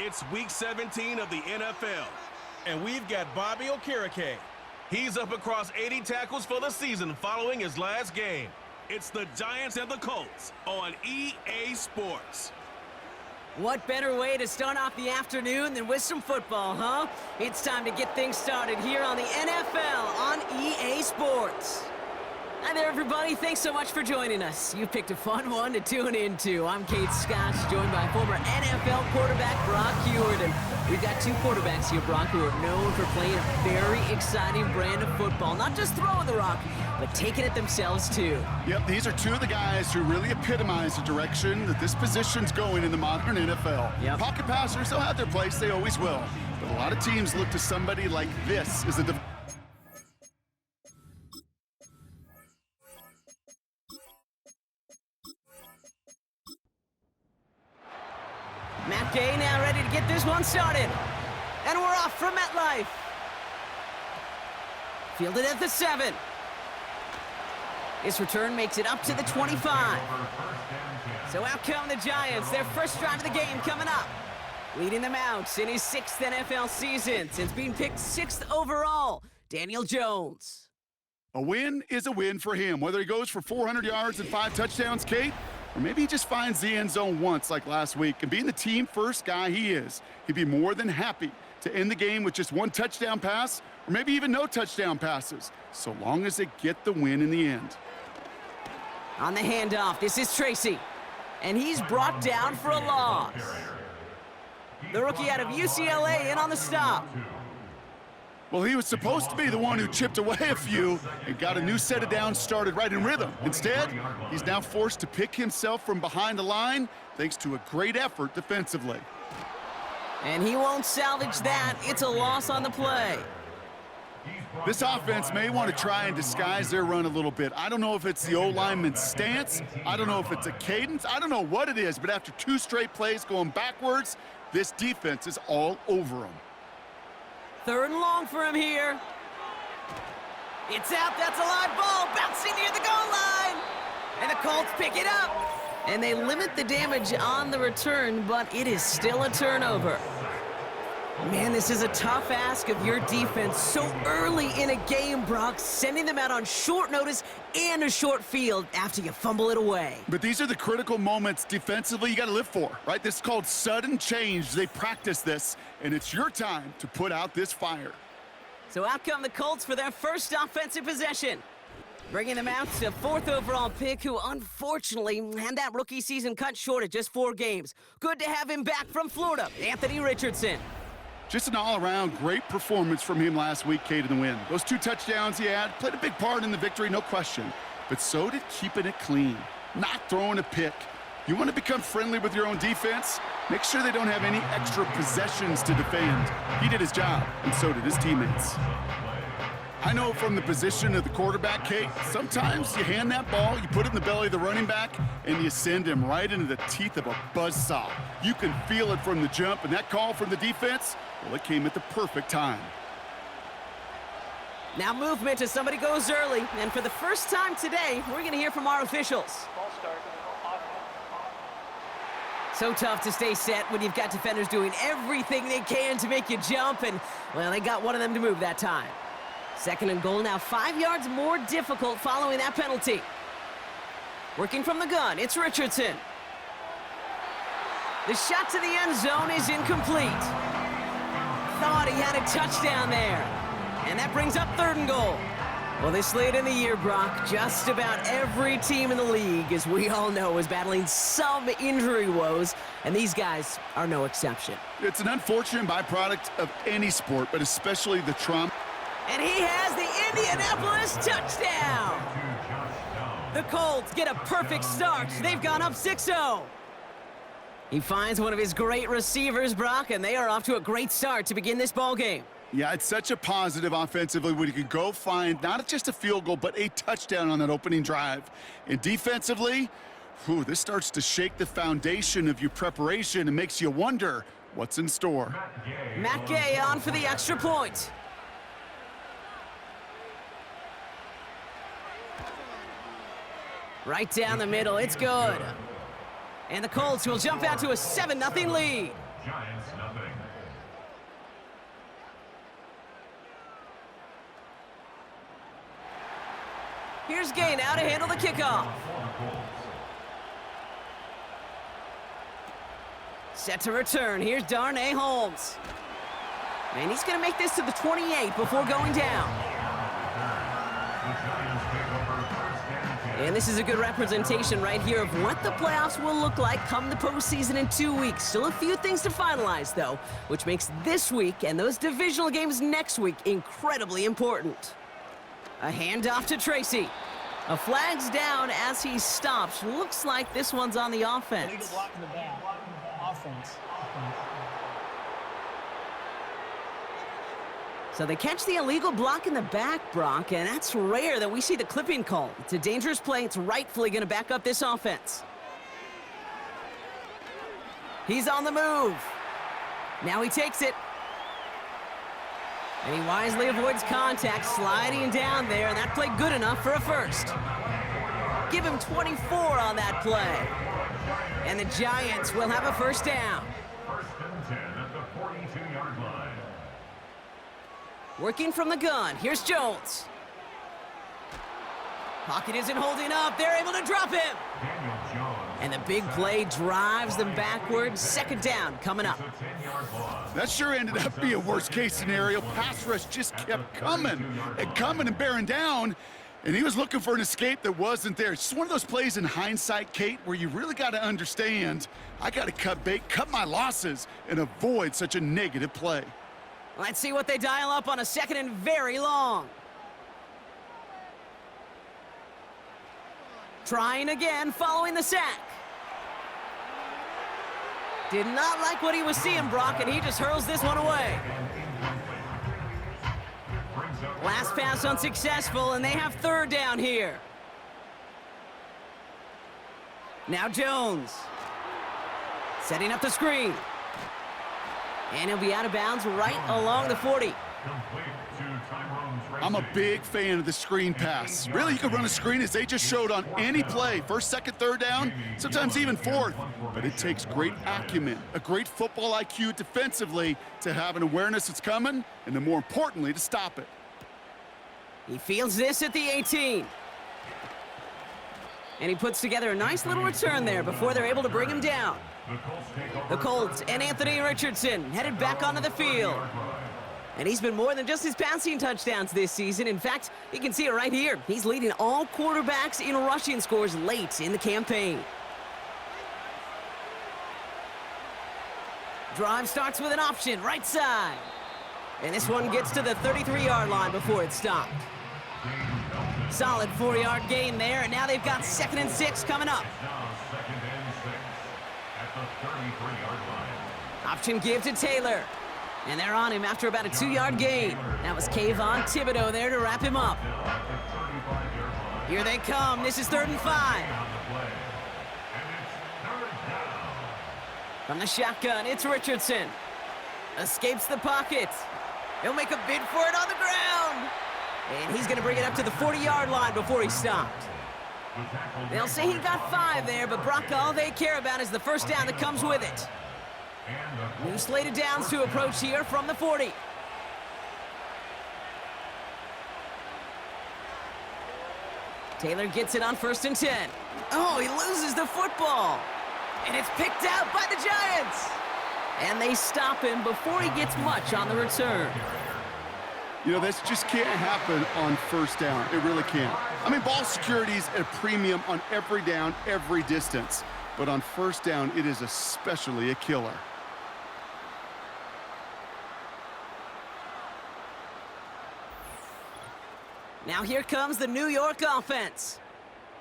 It's Week 17 of the NFL. And we've got Bobby Okereke. He's up across 80 tackles for the season following his last game. It's the Giants and the Colts on EA Sports. What better way to start off the afternoon than with some football, huh? It's time to get things started here on the NFL on EA Sports. Hi there, everybody. Thanks so much for joining us. You picked a fun one to tune into. I'm Kate Scott, joined by former NFL quarterback Brock Huard. And we've got two quarterbacks here, Brock, who are known for playing a very exciting brand of football. Not just throwing the rock, but taking it themselves, too. Yep, these are two of the guys who really epitomize the direction that this position's going in the modern NFL. Yep. Pocket passers, they'll have their place. They always will. But a lot of teams look to somebody like this as a Matt Gay now ready to get this one started. And we're off from MetLife. Fielded at the 7. This return makes it up to the 25. So out come the Giants, their first drive of the game coming up. Leading them out in his 6th NFL season since being picked 6th overall, Daniel Jones. A win is a win for him, whether he goes for 400 yards and 5 touchdowns, Kate, or maybe he just finds the end zone once like last week. And being the team first guy he is, he'd be more than happy to end the game with just 1 touchdown pass or maybe even no touchdown passes, so long as they get the win in the end. On the handoff, this is Tracy, and he's brought down for a loss. The rookie out of UCLA in on the stop. Well, he was supposed to be the one who chipped away a few and got a new set of downs started right in rhythm. Instead, he's now forced to pick himself from behind the line thanks to a great effort defensively. And he won't salvage that. It's a loss on the play. This offense may want to try and disguise their run a little bit. I don't know if it's the O-lineman's stance. I don't know if it's a cadence. I don't know what it is, but after 2 straight plays going backwards, this defense is all over them. 3rd and long for him here. It's out. That's a live ball. Bouncing near the goal line. And the Colts pick it up. And they limit the damage on the return, but it is still a turnover. Man, this is a tough ask of your defense so early in a game, Brock, sending them out on short notice and a short field after you fumble it away. But these are the critical moments defensively you got to live for, right? This is called sudden change. They practice this, and it's your time to put out this fire. So out come the Colts for their first offensive possession. Bringing them out to 4th overall pick, who unfortunately had that rookie season cut short at just 4 games. Good to have him back from Florida, Anthony Richardson. Just an all-around great performance from him last week, Kate, in the win. Those 2 touchdowns he had played a big part in the victory, no question. But so did keeping it clean, not throwing a pick. You want to become friendly with your own defense? Make sure they don't have any extra possessions to defend. He did his job, and so did his teammates. I know from the position of the quarterback, Kate, sometimes you hand that ball, you put it in the belly of the running back, and you send him right into the teeth of a buzzsaw. You can feel it from the jump, and that call from the defense, well, it came at the perfect time. Now movement as somebody goes early, and for the first time today, we're going to hear from our officials. So tough to stay set when you've got defenders doing everything they can to make you jump, and, well, they got one of them to move that time. 2nd and goal now, 5 yards more difficult following that penalty. Working from the gun, it's Richardson. The shot to the end zone is incomplete. Thought he had a touchdown there. And that brings up 3rd and goal. Well, this late in the year, Brock, just about every team in the league, as we all know, is battling some injury woes, and these guys are no exception. It's an unfortunate byproduct of any sport, but especially the trauma. And he has the Indianapolis touchdown! The Colts get a perfect start. They've gone up 6-0. He finds one of his great receivers, Brock, and they are off to a great start to begin this ball game. Yeah, it's such a positive offensively when you can go find not just a field goal, but a touchdown on that opening drive. And defensively, this starts to shake the foundation of your preparation and makes you wonder what's in store. Matt Gay on for the extra point. Right down the middle, it's good. And the Colts will jump out to a 7-0 lead. Giants nothing. Here's Gay now to handle the kickoff. Set to return. Here's Darnay Holmes. And he's going to make this to the 28 before going down. And this is a good representation right here of what the playoffs will look like come the postseason in 2 weeks. Still a few things to finalize, though, which makes this week and those divisional games next week incredibly important. A handoff to Tracy. A flag's down as he stops. Looks like this one's on the offense. Illegal block in the back. Offense. So they catch the illegal block in the back, Brock, and that's rare that we see the clipping call. It's a dangerous play. It's rightfully going to back up this offense. He's on the move. Now he takes it. And he wisely avoids contact, sliding down there, and that played good enough for a first. Give him 24 on that play. And the Giants will have a first down. First and 10 at the 42-yard line. Working from the gun, here's Jones. Pocket isn't holding up, they're able to drop him. Daniel Jones. And the big play drives them backwards. Second down coming up. It's a 10-yard loss. That sure ended up being a worst-case scenario. Pass rush just kept coming and bearing down, and he was looking for an escape that wasn't there. It's just one of those plays in hindsight, Kate, where you really got to understand, I got to cut bait, cut my losses, and avoid such a negative play. Let's see what they dial up on a second and very long. Trying again following the sack. Did not like what he was seeing, Brock, and he just hurls this one away. Last pass unsuccessful, and they have third down here. Now Jones. Setting up the screen. And he'll be out of bounds right along the 40. I'm a big fan of the screen pass. Really, you can run a screen as they just showed on any play. First, second, third down, sometimes even fourth. But it takes great acumen, a great football IQ defensively to have an awareness that's coming, and then more importantly, to stop it. He fields this at the 18. And he puts together a nice little return there before they're able to bring him down. The Colts and Anthony Richardson headed back onto the field. And he's been more than just his passing touchdowns this season. In fact, you can see it right here. He's leading all quarterbacks in rushing scores late in the campaign. Drive starts with an option, right side. And this one gets to the 33-yard line before it's stopped. Solid 4-yard gain there, and now they've got 2nd and 6 coming up. Option give to Taylor. And they're on him after about a 2-yard gain. That was Kayvon Thibodeau there to wrap him up. Here they come. This is 3rd and 5. From the shotgun, it's Richardson. Escapes the pocket. He'll make a bid for it on the ground. And he's going to bring it up to the 40-yard line before he's stopped. They'll say he got 5 there, but Brock, all they care about is the first down that comes with it. New slated downs to approach here from the 40. Taylor gets it on 1st and 10. Oh, he loses the football. And it's picked out by the Giants. And they stop him before he gets much on the return. You know, this just can't happen on first down. It really can't. I mean, ball security is at a premium on every down, every distance. But on first down, it is especially a killer. Now here comes the New York offense.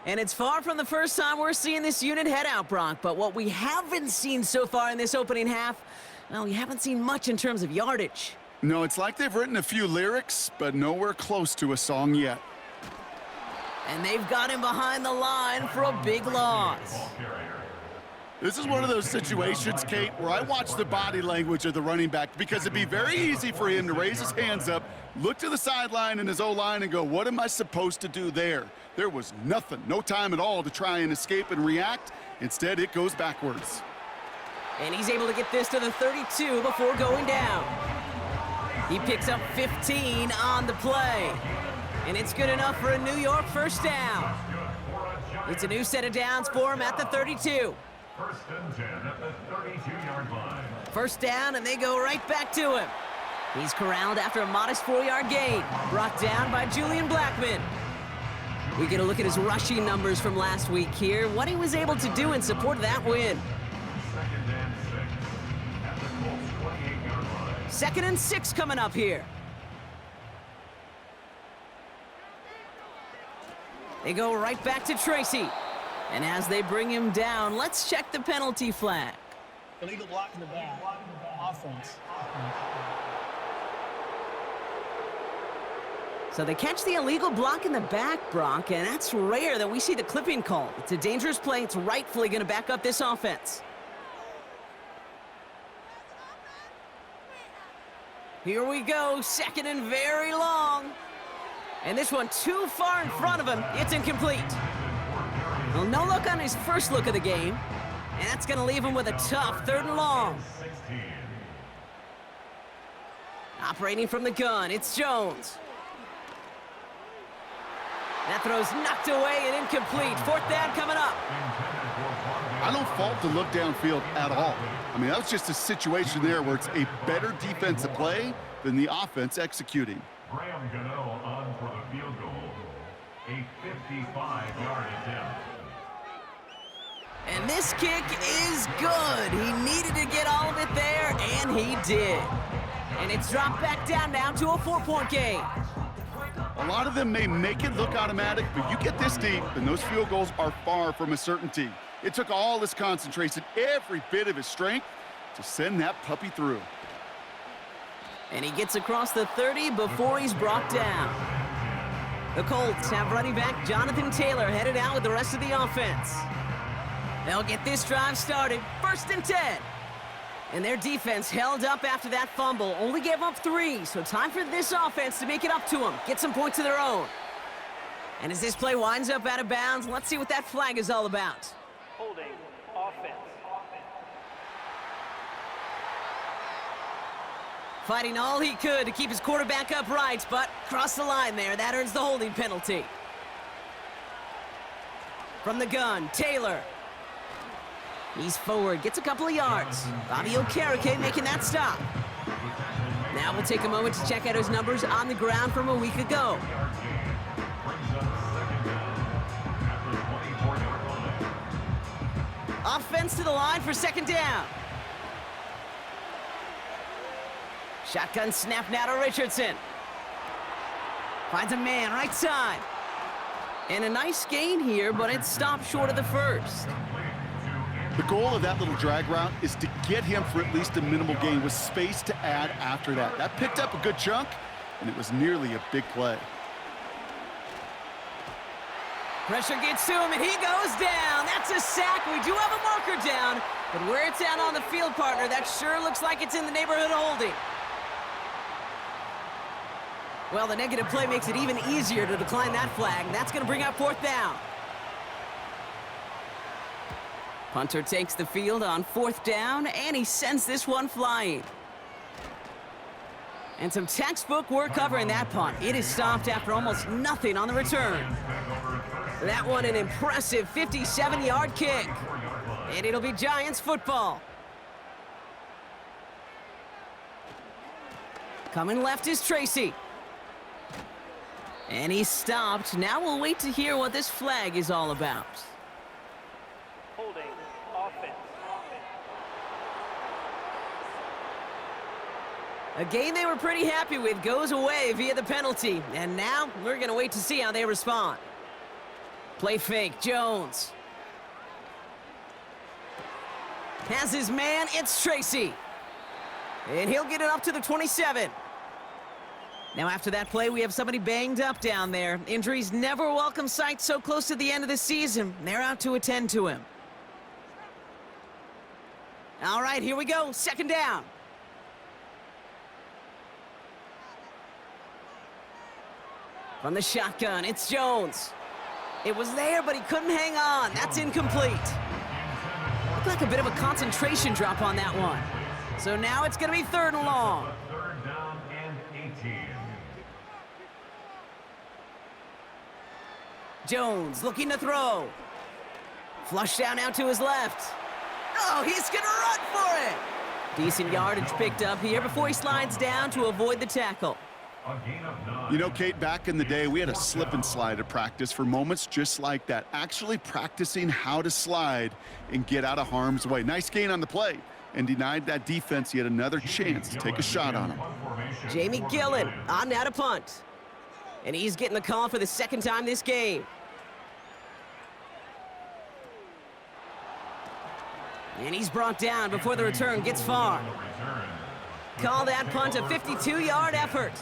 And it's far from the first time we're seeing this unit head out, Brock. But what we haven't seen so far in this opening half, well, we haven't seen much in terms of yardage. No, it's like they've written a few lyrics, but nowhere close to a song yet. And they've got him behind the line for a big loss. This is one of those situations, Kate, where I watch the body language of the running back because it'd be very easy for him to raise his hands up, look to the sideline and his O-line and go, what am I supposed to do there? There was nothing, no time at all to try and escape and react. Instead, it goes backwards. And he's able to get this to the 32 before going down. He picks up 15 on the play. And it's good enough for a New York first down. It's a new set of downs for him at the 32. First and 10 at the 32-yard line. First down, and they go right back to him. He's corralled after a modest 4-yard gain, brought down by Julian Blackman. We get a look at his rushing numbers from last week here, what he was able to do in support of that win. Second and 6 at the Colts 28-yard line. 2nd and 6 coming up here. They go right back to Tracy. And as they bring him down, let's check the penalty flag. Illegal block in the back. Offense. So they catch the illegal block in the back, Brock, and that's rare that we see the clipping call. It's a dangerous play. It's rightfully going to back up this offense. Here we go, 2nd and very long. And this one too far in front of him. It's incomplete. Well, no look on his first look of the game. And that's going to leave him with a tough 3rd and long. 16. Operating from the gun, it's Jones. That throw's knocked away and incomplete. 4th down coming up. I don't fault the look downfield at all. I mean, that was just a situation there where it's a better defensive play than the offense executing. Graham Gano on for the field goal. A 55-yard attempt. And this kick is good. He needed to get all of it there, and he did. And it's dropped back down now to a 4-point game. A lot of them may make it look automatic, but you get this deep, and those field goals are far from a certainty. It took all his concentration, every bit of his strength, to send that puppy through. And he gets across the 30 before he's brought down. The Colts have running back Jonathan Taylor headed out with the rest of the offense. They'll get this drive started, 1st and 10. And their defense held up after that fumble, only gave up 3, so time for this offense to make it up to them, get some points of their own. And as this play winds up out of bounds, let's see what that flag is all about. Holding offense. Fighting all he could to keep his quarterback upright, but crossed the line there. That earns the holding penalty. From the gun, Taylor. He's forward, gets a couple of yards. Bobby Okereke making that stop. Now we'll take a moment to check out his numbers on the ground from a week ago. Offense to the line for 2nd down. Shotgun snap now to Richardson. Finds a man right side. And a nice gain here, but it stopped short of the 1st. The goal of that little drag route is to get him for at least a minimal gain with space to add after that. That picked up a good chunk, and it was nearly a big play. Pressure gets to him, and he goes down. That's a sack. We do have a marker down, but where it's at on the field, partner, that sure looks like it's in the neighborhood of holding. Well, the negative play makes it even easier to decline that flag, and that's going to bring up 4th down. Punter takes the field on 4th down, and he sends this one flying. And some textbook work covering that punt. It is stopped after almost nothing on the return. That one an impressive 57-yard kick. And it'll be Giants football. Coming left is Tracy. And he's stopped. Now we'll wait to hear what this flag is all about. Holding offense. A game they were pretty happy with goes away via the penalty. And now we're going to wait to see how they respond. Play fake, Jones. Has his man, it's Tracy. And he'll get it up to the 27. Now after that play, we have somebody banged up down there. Injuries never a welcome sight so close to the end of the season. They're out to attend to him. All right, here we go, 2nd down. From the shotgun, it's Jones. It was there, but he couldn't hang on. That's incomplete. Looked like a bit of a concentration drop on that one. So now it's going to be 3rd and long. Third down and 18. Jones looking to throw. Flush down out to his left. Oh, he's going to run for it. Decent yardage picked up here before he slides down to avoid the tackle. A gain of 9. You know, Kate, back in the day, we had a slip and slide at practice for moments just like that. Actually practicing how to slide and get out of harm's way. Nice gain on the play, and denied that defense yet another chance to take a shot on him. Jamie Gillen on now to punt. And he's getting the call for the 2nd time this game. And he's brought down before the return gets far. Call that punt a 52-yard effort.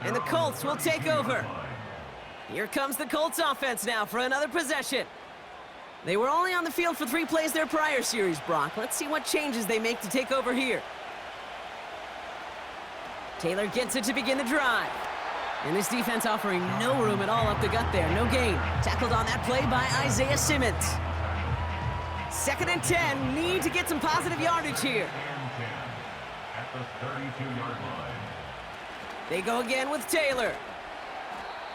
And the Colts will take over. Here comes the Colts offense now for another possession. They were only on the field for 3 plays their prior series, Brock. Let's see what changes they make to take over here. Taylor gets it to begin the drive. And this defense offering no room at all up the gut there. No gain. Tackled on that play by Isaiah Simmons. 2nd and 10. Need to get some positive yardage here. At the 32-yard line. They go again with Taylor.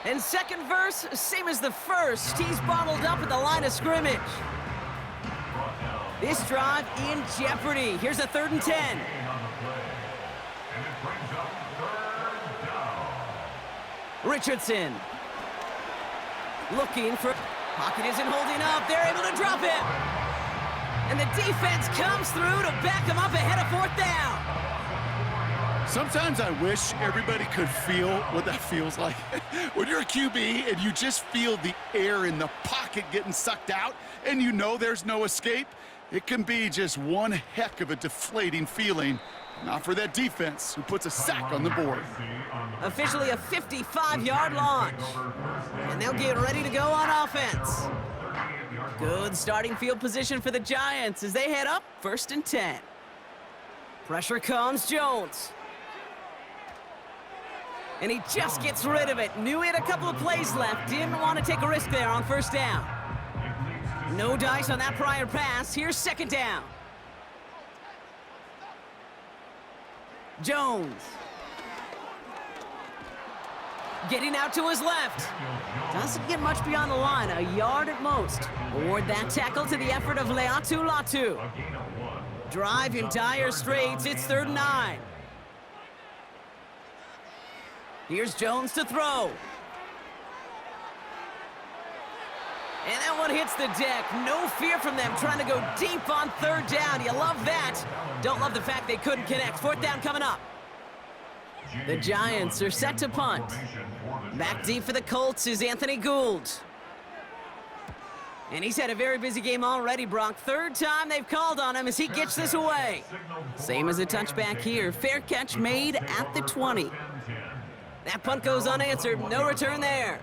And 2nd verse, same as the first. He's bottled up at the line of scrimmage. This drive in jeopardy. Here's a 3rd and 10. And it brings up 3rd down. Richardson. Looking for... Pocket isn't holding up. They're able to drop him. And the defense comes through to back him up ahead of 4th down. Sometimes I wish everybody could feel what that feels like. When you're a QB and you just feel the air in the pocket getting sucked out and you know there's no escape, it can be just one heck of a deflating feeling. Not for that defense who puts a sack on the board. Officially a 55-yard launch. And they'll get ready to go on offense. Good starting field position for the Giants as they head up 1st and 10. Pressure comes Jones. And he just gets rid of it. Knew he had a couple of plays left. Didn't want to take a risk there on 1st down. No dice on that prior pass. Here's 2nd down. Jones. Getting out to his left. Doesn't get much beyond the line. A yard at most. Award that tackle to the effort of Leatu Latu. Drive in dire straits. It's 3rd and 9. Here's Jones to throw. And that one hits the deck. No fear from them trying to go deep on 3rd down. You love that. Don't love the fact they couldn't connect. 4th down coming up. The Giants are set to punt. Back deep for the Colts is Anthony Gould. And he's had a very busy game already, Brock. 3rd time they've called on him as he gets this away. Same as a touchback here. Fair catch made at the 20. That punt goes unanswered. No return there.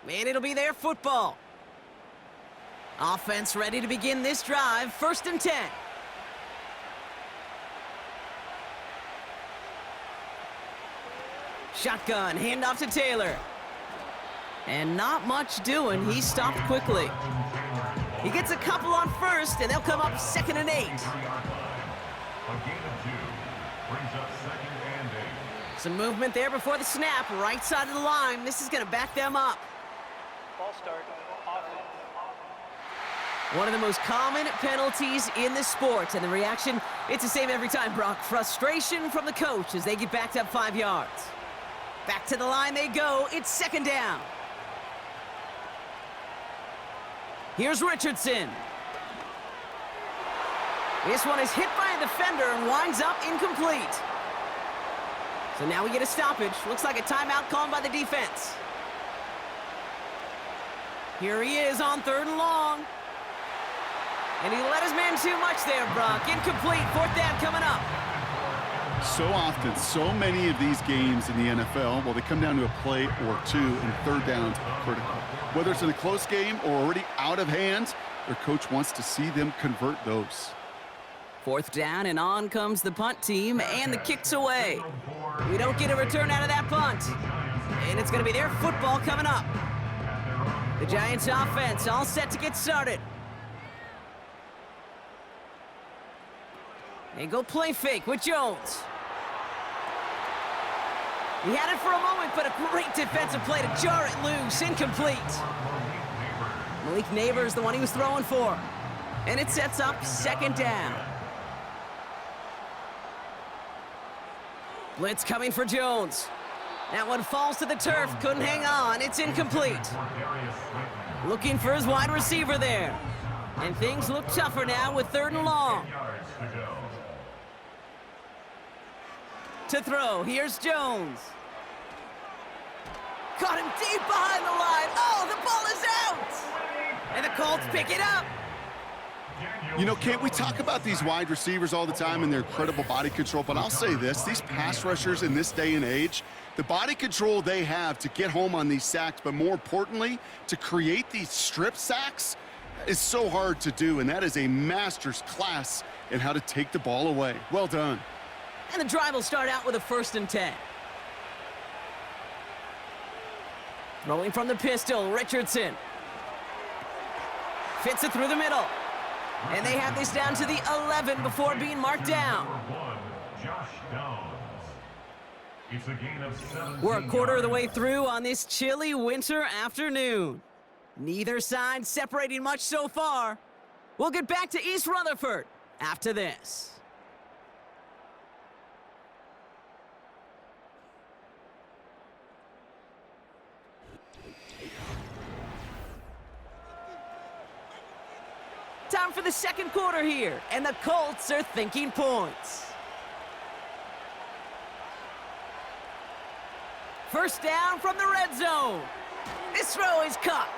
And it'll be their football. Offense ready to begin this drive. 1st and 10. Shotgun, handoff to Taylor. And not much doing. He stopped quickly. He gets a couple on 1st, and they'll come up 2nd and 8. A gain of 2 brings up 2nd and 8. Some movement there before the snap. Right side of the line. This is going to back them up. Ball start. Offense. One of the most common penalties in the sport. And the reaction, it's the same every time, Brock. Frustration from the coach as they get backed up 5 yards. Back to the line they go. It's 2nd down. Here's Richardson. This one is hit by a defender and winds up incomplete. So now we get a stoppage. Looks like a timeout called by the defense. Here he is on 3rd and long. And he let his man too much there, Brock. Incomplete. 4th down coming up. So often, so many of these games in the NFL, well, they come down to a play or two, and 3rd downs are critical. Whether it's in a close game or already out of hand, their coach wants to see them convert those. 4th down, and on comes the punt team, and the kick's away. We don't get a return out of that punt. And it's going to be their football coming up. The Giants offense all set to get started. They go play fake with Jones. He had it for a moment, but a great defensive play to jar it loose. Incomplete. Malik Neighbors, the one he was throwing for. And it sets up second down. Blitz coming for Jones. That one falls to the turf. Couldn't hang on. It's incomplete. Looking for his wide receiver there. And things look tougher now with 3rd and long. To throw, here's Jones. Caught him deep behind the line. Oh, the ball is out! And the Colts pick it up. You know, Kate, we talk about these wide receivers all the time and their incredible body control, but I'll say this, these pass rushers in this day and age, the body control they have to get home on these sacks, but more importantly, to create these strip sacks is so hard to do, and that is a master's class in how to take the ball away. Well done. And the drive will start out with a 1st and 10. Throwing from the pistol, Richardson. Fits it through the middle. And they have this down to the 11 before being marked down. We're a quarter of the way through on this chilly winter afternoon. Neither side separating much so far. We'll get back to East Rutherford after this. Time for the second quarter here, and the Colts are thinking points. First down from the red zone. This throw is caught.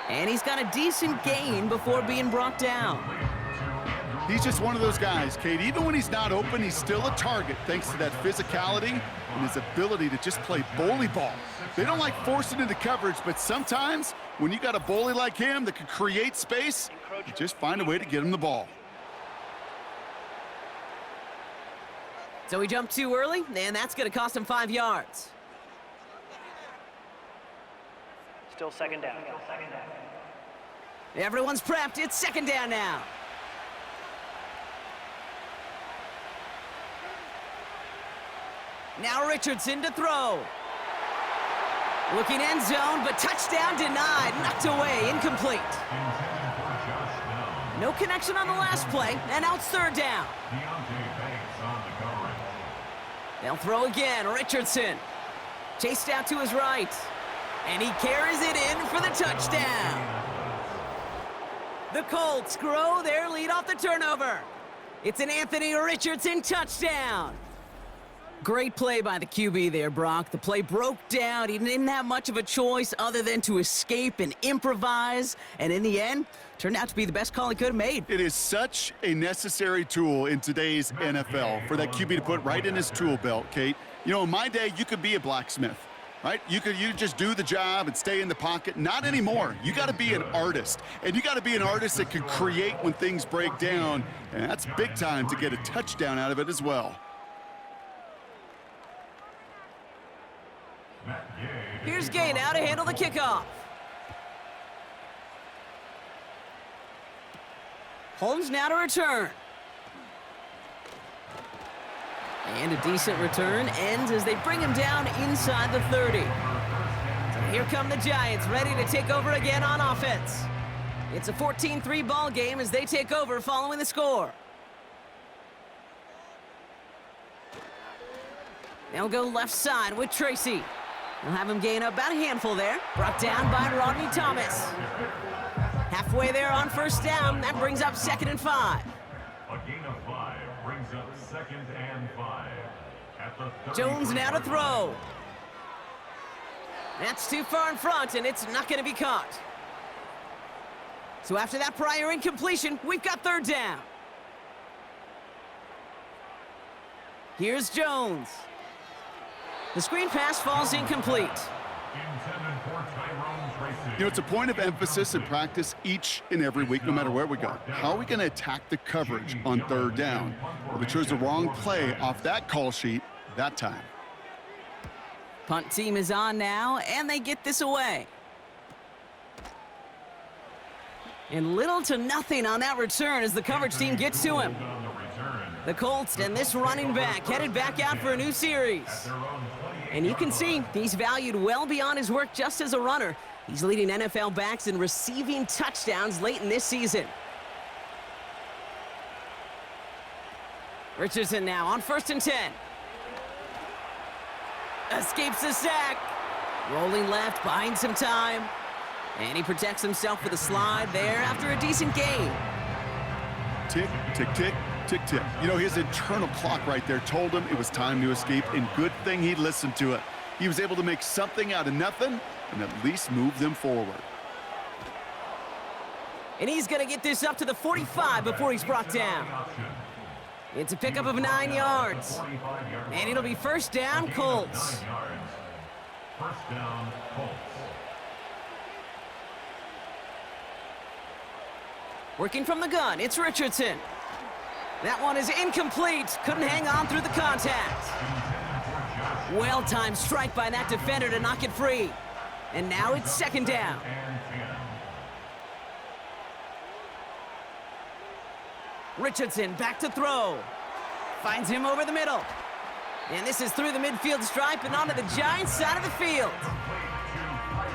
And he's got a decent gain before being brought down. He's just one of those guys, Kate. Even when he's not open, he's still a target thanks to that physicality and his ability to just play bully ball. They don't like forcing into coverage, but sometimes when you got a bully like him that can create space, you just find a way to get him the ball. So he jumped too early, and that's going to cost him 5 yards. Still second down. Everyone's prepped. It's second down now. Now Richardson to throw. Looking end zone, but touchdown denied. Knocked away, incomplete. No connection on the last play, and now it's 3rd down. They'll throw again, Richardson. Chased out to his right. And he carries it in for the touchdown. The Colts grow their lead off the turnover. It's an Anthony Richardson touchdown. Great play by the QB there, Brock. The play broke down. He didn't have much of a choice other than to escape and improvise. And in the end, turned out to be the best call he could have made. It is such a necessary tool in today's NFL for that QB to put right in his tool belt, Kate. You know, in my day, you could be a blacksmith, right? You just do the job and stay in the pocket. Not anymore. You got to be an artist. And you got to be an artist that can create when things break down. And that's big time to get a touchdown out of it as well. Here's Gay now to handle the kickoff. Holmes now to return. And a decent return ends as they bring him down inside the 30. So here come the Giants, ready to take over again on offense. It's a 14-3 ball game as they take over following the score. They'll go left side with Tracy. They'll have him gain about a handful there. Brought down by Rodney Thomas. Halfway there on 1st down. That brings up 2nd and 5. A gain of 5 brings up 2nd and 5. At the Jones now to throw. That's too far in front, and it's not going to be caught. So after that prior incompletion, we've got 3rd down. Here's Jones. The screen pass falls incomplete. You know, it's a point of emphasis in practice each and every week, no matter where we go. How are we going to attack the coverage on 3rd down? Well, they chose the wrong play off that call sheet that time. Punt team is on now, and they get this away. And little to nothing on that return as the coverage team gets to him. The Colts and this running back headed back out for a new series. And you can see he's valued well beyond his work just as a runner. He's leading NFL backs in receiving touchdowns late in this season. Richardson now on 1st and 10. Escapes the sack. Rolling left, buying some time. And he protects himself with a slide there after a decent gain. Tick, tick, tick, tick, tick. You know, his internal clock right there told him it was time to escape, and good thing he listened to it. He was able to make something out of nothing and at least move them forward. And he's going to get this up to the 45 before he's brought down. It's a pickup of 9 yards. And it'll be 1st down, Colts. 1st down, Colts. Working from the gun, it's Richardson. That one is incomplete. Couldn't hang on through the contact. Well-timed strike by that defender to knock it free. And now it's 2nd down. Richardson back to throw. Finds him over the middle. And this is through the midfield stripe and onto the Giants side of the field.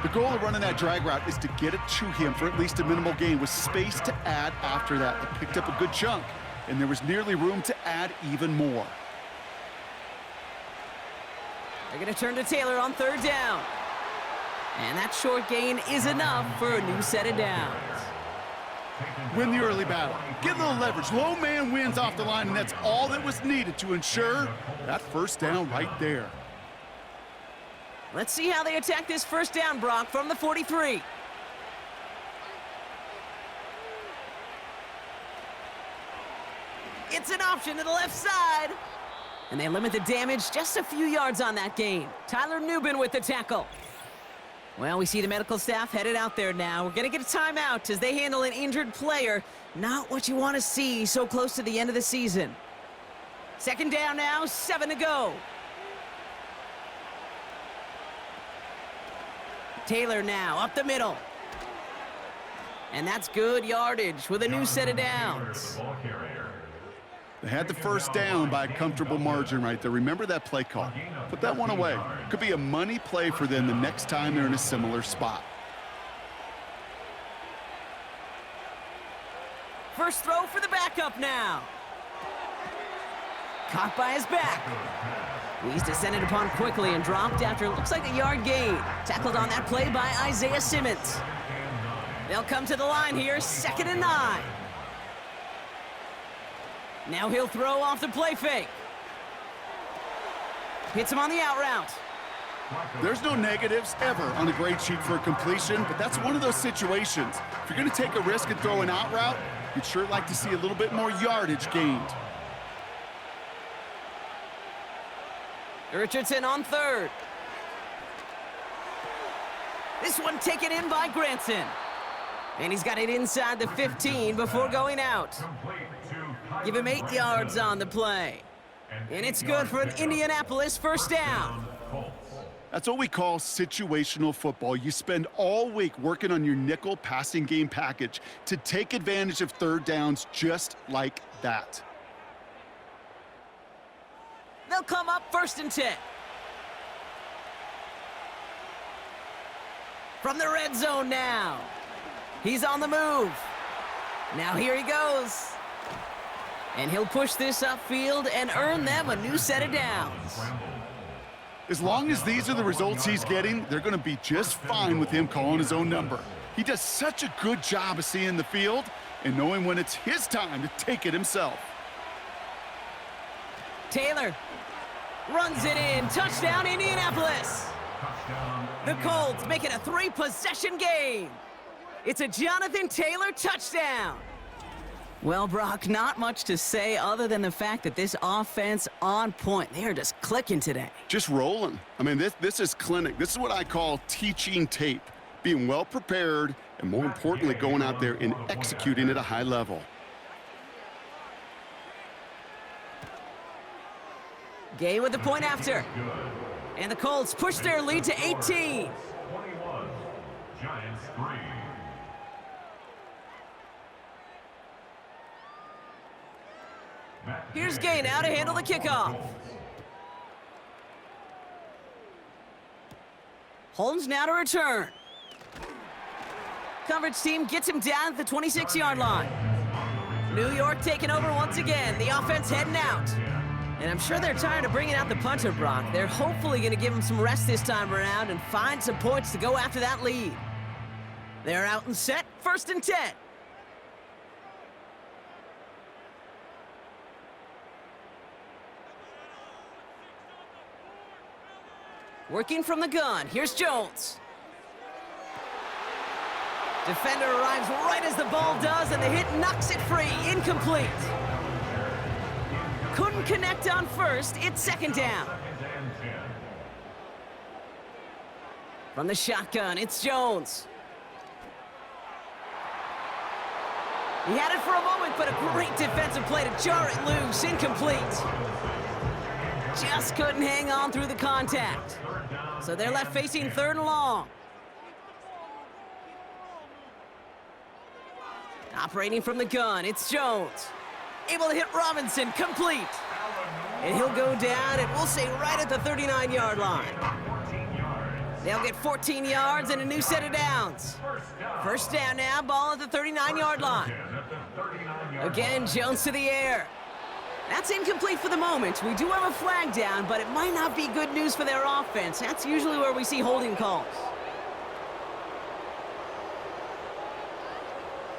The goal of running that drag route is to get it to him for at least a minimal gain with space to add after that. They picked up a good chunk, and there was nearly room to add even more. They're going to turn to Taylor on 3rd down. And that short gain is enough for a new set of downs. Win the early battle. Get a little leverage. Low man wins off the line, and that's all that was needed to ensure that 1st down right there. Let's see how they attack this 1st down, Brock, from the 43. It's an option to the left side. And they limit the damage just a few yards on that gain. Tyler Nubin with the tackle. Well, we see the medical staff headed out there now. We're going to get a timeout as they handle an injured player. Not what you want to see so close to the end of the season. 2nd down now, 7 to go. Taylor now up the middle. And that's good yardage with a new set of downs. They had the 1st down by a comfortable margin right there. Remember that play call. Put that one away. Could be a money play for them the next time they're in a similar spot. First throw for the backup now. Caught by his back. He's descended upon quickly and dropped after it looks like a yard gain. Tackled on that play by Isaiah Simmons. They'll come to the line here, 2nd and 9. Now he'll throw off the play fake. Hits him on the out route. There's no negatives ever on a grade sheet for a completion, but that's one of those situations. If you're going to take a risk and throw an out route, you'd sure like to see a little bit more yardage gained. Richardson on 3rd. This one taken in by Granson. And he's got it inside the 15 before going out. Give him 8 yards on the play. And it's good for an Indianapolis 1st down. That's what we call situational football. You spend all week working on your nickel passing game package to take advantage of 3rd downs just like that. They'll come up 1st and 10. From the red zone now. He's on the move. Now here he goes. And he'll push this upfield and earn them a new set of downs. As long as these are the results he's getting, they're going to be just fine with him calling his own number. He does such a good job of seeing the field and knowing when it's his time to take it himself. Taylor runs it in. Touchdown, Indianapolis. The Colts make it a 3-possession game. It's a Jonathan Taylor touchdown. Well, Brock, not much to say other than the fact that this offense on point. They are just clicking today. Just rolling. I mean, this is clinic. This is what I call teaching tape. Being well prepared and, more importantly, going out there and executing at a high level. Gay with the point after. And the Colts push their lead to 18. 21, Giants 3. Here's Gay now to handle the kickoff. Holmes now to return. Coverage team gets him down at the 26-yard line. New York taking over once again. The offense heading out. And I'm sure they're tired of bringing out the punter, Brock. They're hopefully going to give him some rest this time around and find some points to go after that lead. They're out and set, 1st and 10. Working from the gun, here's Jones. Defender arrives right as the ball does, and the hit knocks it free, incomplete. Couldn't connect on first, it's 2nd down. From the shotgun, it's Jones. He had it for a moment, but a great defensive play to jar it loose, incomplete. Just couldn't hang on through the contact. So they're left facing 3rd and long. Operating from the gun, it's Jones. Able to hit Robinson, complete. And he'll go down, and we'll say right at the 39-yard line. They'll get 14 yards and a new set of downs. 1st down now, ball at the 39-yard line. Again, Jones to the air. That's incomplete for the moment. We do have a flag down, but it might not be good news for their offense. That's usually where we see holding calls.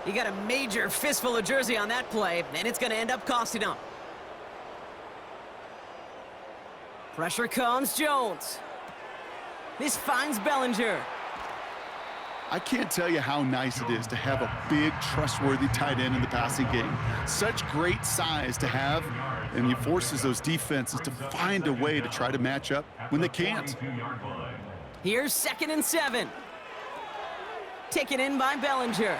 He got a major fistful of jersey on that play, and it's going to end up costing him. Pressure comes, Jones. This finds Bellinger. I can't tell you how nice it is to have a big, trustworthy tight end in the passing game. Such great size to have, and he forces those defenses to find a way to try to match up when they can't. Here's 2nd and 7. Taken in by Bellinger.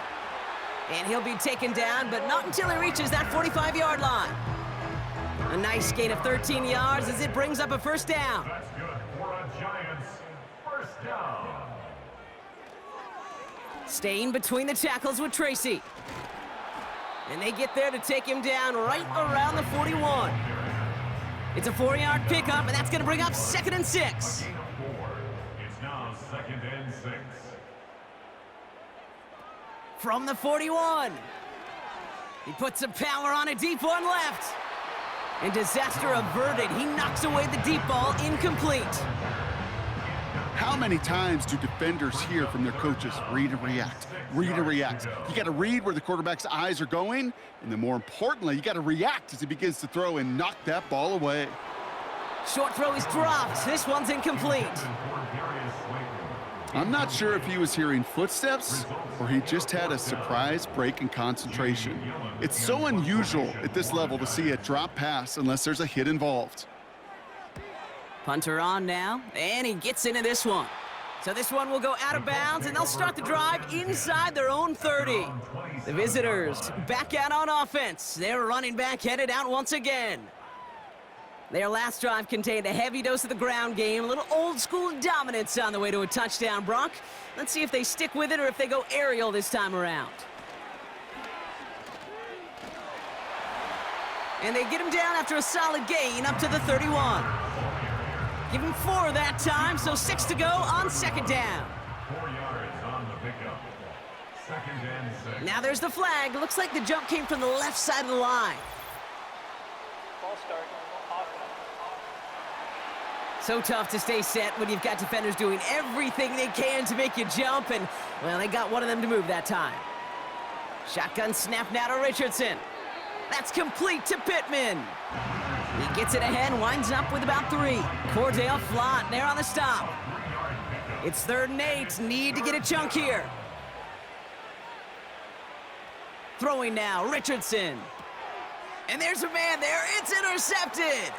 And he'll be taken down, but not until he reaches that 45-yard line. A nice gain of 13 yards as it brings up a 1st down. That's good for a Giants 1st down. Staying between the tackles with Tracy. And they get there to take him down right around the 41. It's a 4-yard pickup, and that's going to bring up 2nd and 6. It's now 2nd and 6. From the 41. He puts some power on a deep one left. And disaster averted. He knocks away the deep ball, incomplete. How many times do defenders hear from their coaches, read and react, read and react? You got to read where the quarterback's eyes are going, and then more importantly, you got to react as he begins to throw and knock that ball away. Short throw is dropped. This one's incomplete. I'm not sure if he was hearing footsteps or he just had a surprise break in concentration. It's so unusual at this level to see a drop pass unless there's a hit involved. Punter on now, and he gets into this one. So this one will go out of bounds, and they'll start the drive inside their own 30. The visitors back out on offense. Their running back headed out once again. Their last drive contained a heavy dose of the ground game, a little old-school dominance on the way to a touchdown, Brock. Let's see if they stick with it or if they go aerial this time around. And they get him down after a solid gain up to the 31. Give him 4 that time, so 6 to go on 2nd down. 4 yards on the pickup. 2nd and 6. Now there's the flag. Looks like the jump came from the left side of the line. Ball start. So tough to stay set when you've got defenders doing everything they can to make you jump, and, well, they got one of them to move that time. Shotgun snap now to Richardson. That's complete to Pittman. He gets it ahead, winds up with about 3. Cordell Flott there on the stop. It's 3rd and 8. Need to get a chunk here. Throwing now, Richardson. And there's a man there. It's intercepted.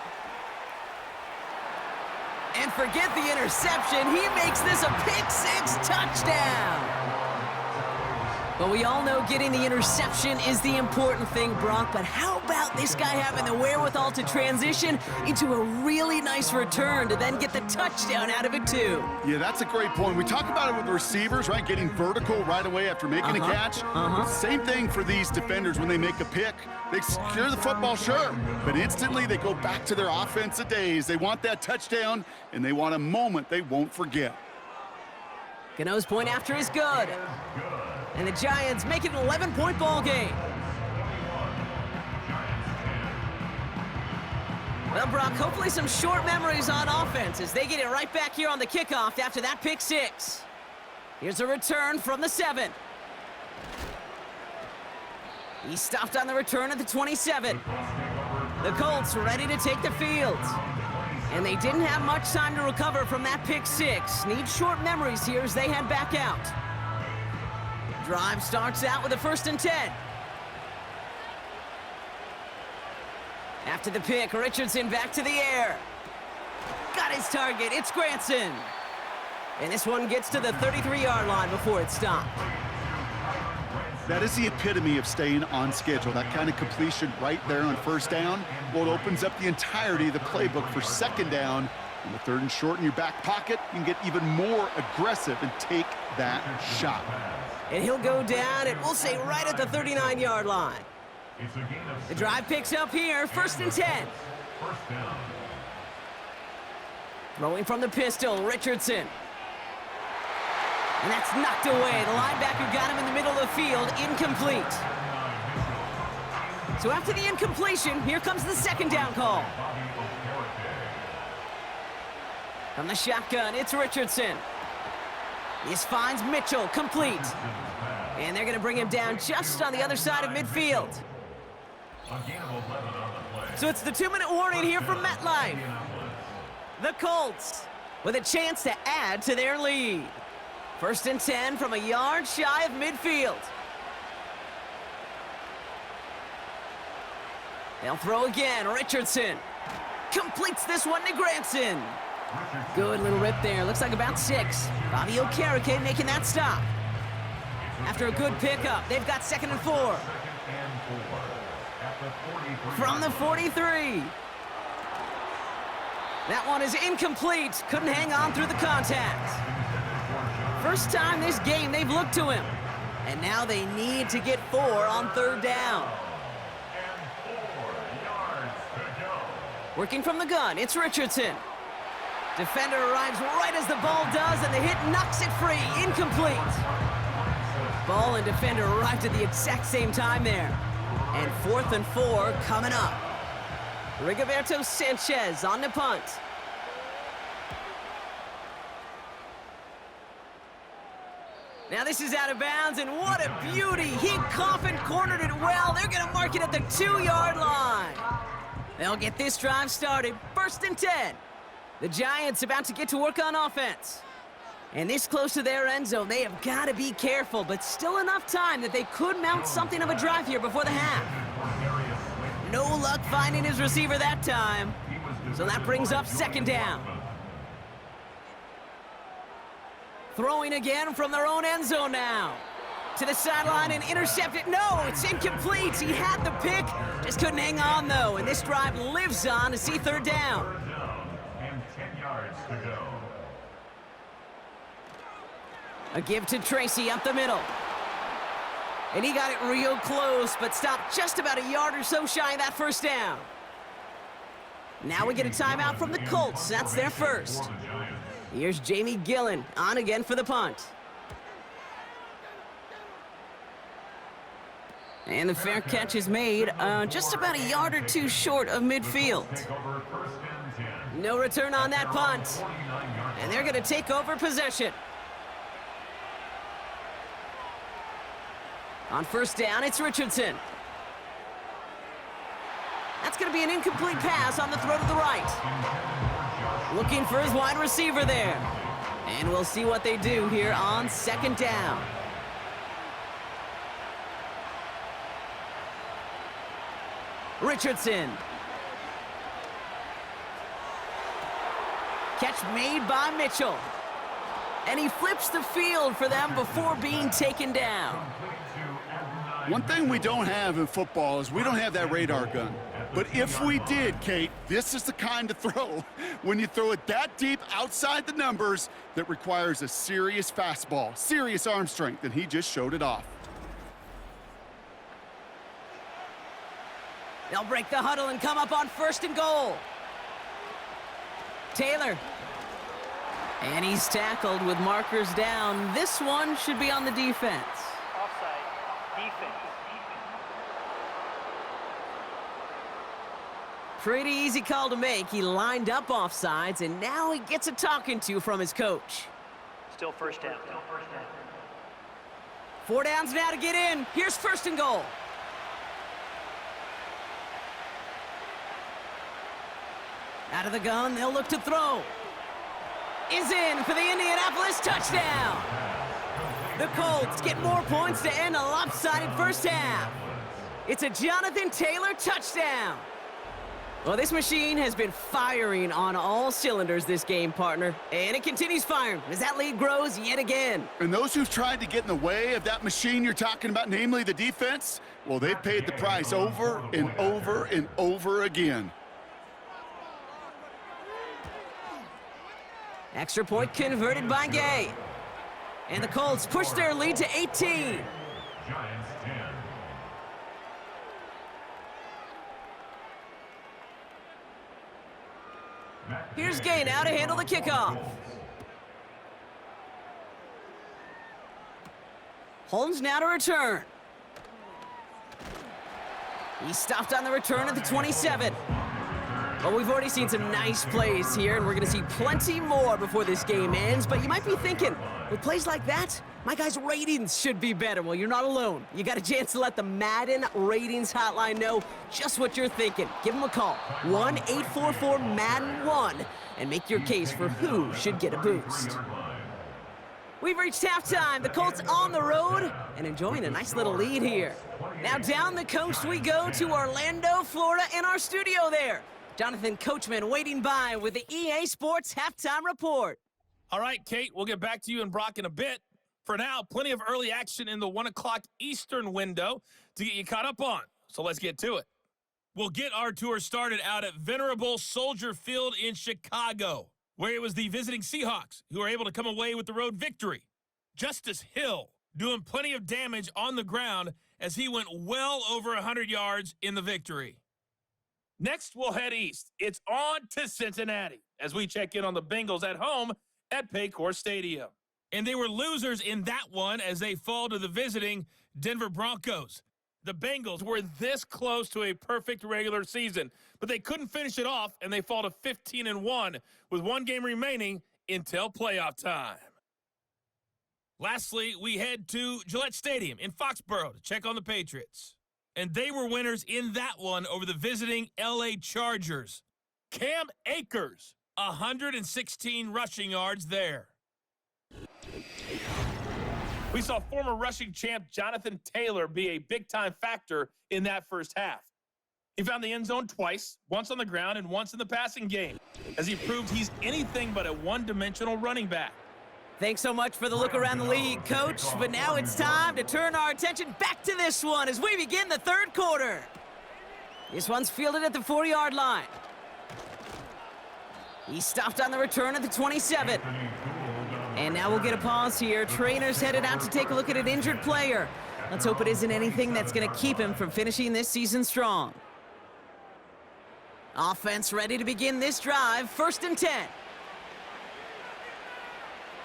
And forget the interception. He makes this a pick-6 touchdown. Well, we all know getting the interception is the important thing, Brock, but how about this guy having the wherewithal to transition into a really nice return to then get the touchdown out of it, too? Yeah, that's a great point. We talk about it with receivers, right? Getting vertical right away after making a catch. Same thing for these defenders when they make a pick. They secure the football, sure, but instantly they go back to their offensive days. They want that touchdown, and they want a moment they won't forget. Gano's point after is good. And the Giants make it an 11-point ball game. Well, Brock, hopefully some short memories on offense as they get it right back here on the kickoff after that pick six. Here's a return from the 7. He stopped on the return at the 27. The Colts ready to take the field. And they didn't have much time to recover from that pick six. Need short memories here as they head back out. Drive starts out with a 1st and 10. After the pick, Richardson back to the air. Got his target, it's Granson. And this one gets to the 33-yard line before it stopped. That is the epitome of staying on schedule. That kind of completion right there on 1st down. Well, it opens up the entirety of the playbook for 2nd down. On the 3rd and short in your back pocket, you can get even more aggressive and take that shot. And he'll go down, and we'll say right at the 39-yard line. The drive picks up here, 1st and 10. Throwing from the pistol, Richardson. And that's knocked away. The linebacker got him in the middle of the field, incomplete. So after the incompletion, here comes the 2nd down call. From the shotgun, it's Richardson. This finds Mitchell, complete. And they're going to bring him down just on the other side of midfield. So it's the 2-minute warning here from MetLife. The Colts with a chance to add to their lead. 1st and 10 from a yard shy of midfield. They'll throw again, Richardson. Completes this one to Granson. Good little rip there, looks like about 6. Bobby Okereke making that stop. After a good pickup, they've got 2nd and 4. From the 43. That one is incomplete, couldn't hang on through the contact. First time this game they've looked to him. And now they need to get 4 on 3rd down. Working from the gun, it's Richardson. Defender arrives right as the ball does, and the hit knocks it free, incomplete. Ball and defender arrived at the exact same time there. And 4th and 4 coming up. Rigoberto Sanchez on the punt. Now this is out of bounds, and what a beauty. He coffin cornered it well. They're going to mark it at the 2-yard line. They'll get this drive started. 1st and 10. The Giants about to get to work on offense. And this close to their end zone, they have got to be careful, but still enough time that they could mount something of a drive here before the half. No luck finding his receiver that time. So that brings up 2nd down. Throwing again from their own end zone now. To the sideline and intercepted. No, it's incomplete. He had the pick, just couldn't hang on though. And this drive lives on to see 3rd down. And 10 yards to go. A give to Tracy up the middle. And he got it real close, but stopped just about a yard or so shy of that 1st down. Now we get a timeout from the Colts. That's their first. Here's Jamie Gillen on again for the punt. And the fair catch is made just about a yard or 2 short of midfield. No return on that punt. And they're going to take over possession. On 1st down, it's Richardson. That's going to be an incomplete pass on the throw to the right. Looking for his wide receiver there. And we'll see what they do here on 2nd down. Richardson. Catch made by Mitchell. And he flips the field for them before being taken down. One thing we don't have in football is we don't have that radar gun. But if we did, Kate, this is the kind of throw, when you throw it that deep outside the numbers, that requires a serious fastball, serious arm strength, and he just showed it off. They'll break the huddle and come up on 1st and goal. Taylor. And he's tackled with markers down. This one should be on the defense. Offside. Defense. Pretty easy call to make. He lined up offsides, and now he gets a talking to from his coach. Still first down. 4 downs now to get in. Here's 1st and goal. Out of the gun, they'll look to throw. Is in for the Indianapolis touchdown. The Colts get more points to end a lopsided first half. It's a Jonathan Taylor touchdown. Well, this machine has been firing on all cylinders this game, partner. And it continues firing as that lead grows yet again. And those who've tried to get in the way of that machine you're talking about, namely the defense, well, they've paid the price over and over and over again. Extra point converted by Gay. And the Colts push their lead to 18. Giants 10. Here's Gay now to handle the kickoff. Holmes now to return. He stopped on the return at the 27. Well, we've already seen some nice plays here, and we're going to see plenty more before this game ends. But you might be thinking, with plays like that, my guys' ratings should be better. Well, you're not alone. You got a chance to let the Madden Ratings Hotline know just what you're thinking. Give them a call, 1-844-MADDEN-1, and make your case for who should get a boost. We've reached halftime. The Colts on the road and enjoying a nice little lead here. Now down the coast we go to Orlando, Florida, in our studio there. Jonathan Coachman waiting by with the EA Sports Halftime Report. All right, Kate, we'll get back to you and Brock in a bit. For now, plenty of early action in the 1 o'clock Eastern window to get you caught up on. So let's get to it. We'll get our tour started out at Venerable Soldier Field in Chicago, where it was the visiting Seahawks who were able to come away with the road victory. Justice Hill doing plenty of damage on the ground as he went well over 100 yards in the victory. Next, we'll head east. It's on to Cincinnati as we check in on the Bengals at home at Paycor Stadium. And they were losers in that one as they fall to the visiting Denver Broncos. The Bengals were this close to a perfect regular season, but they couldn't finish it off, and they fall to 15-1 with 1 game remaining until playoff time. Lastly, we head to Gillette Stadium in Foxborough to check on the Patriots. And they were winners in that one over the visiting LA Chargers. Cam Akers, 116 rushing yards there. We saw former rushing champ Jonathan Taylor be a big-time factor in that first half. He found the end zone twice, once on the ground and once in the passing game, as he proved he's anything but a one-dimensional running back. Thanks so much for the look around the league, Coach. But now it's time to turn our attention back to this one as we begin the third quarter. This one's fielded at the 40-yard line. He stopped on the return at the 27. And now we'll get a pause here. Trainer's headed out to take a look at an injured player. Let's hope it isn't anything that's going to keep him from finishing this season strong. Offense ready to begin this drive. 1st and 10.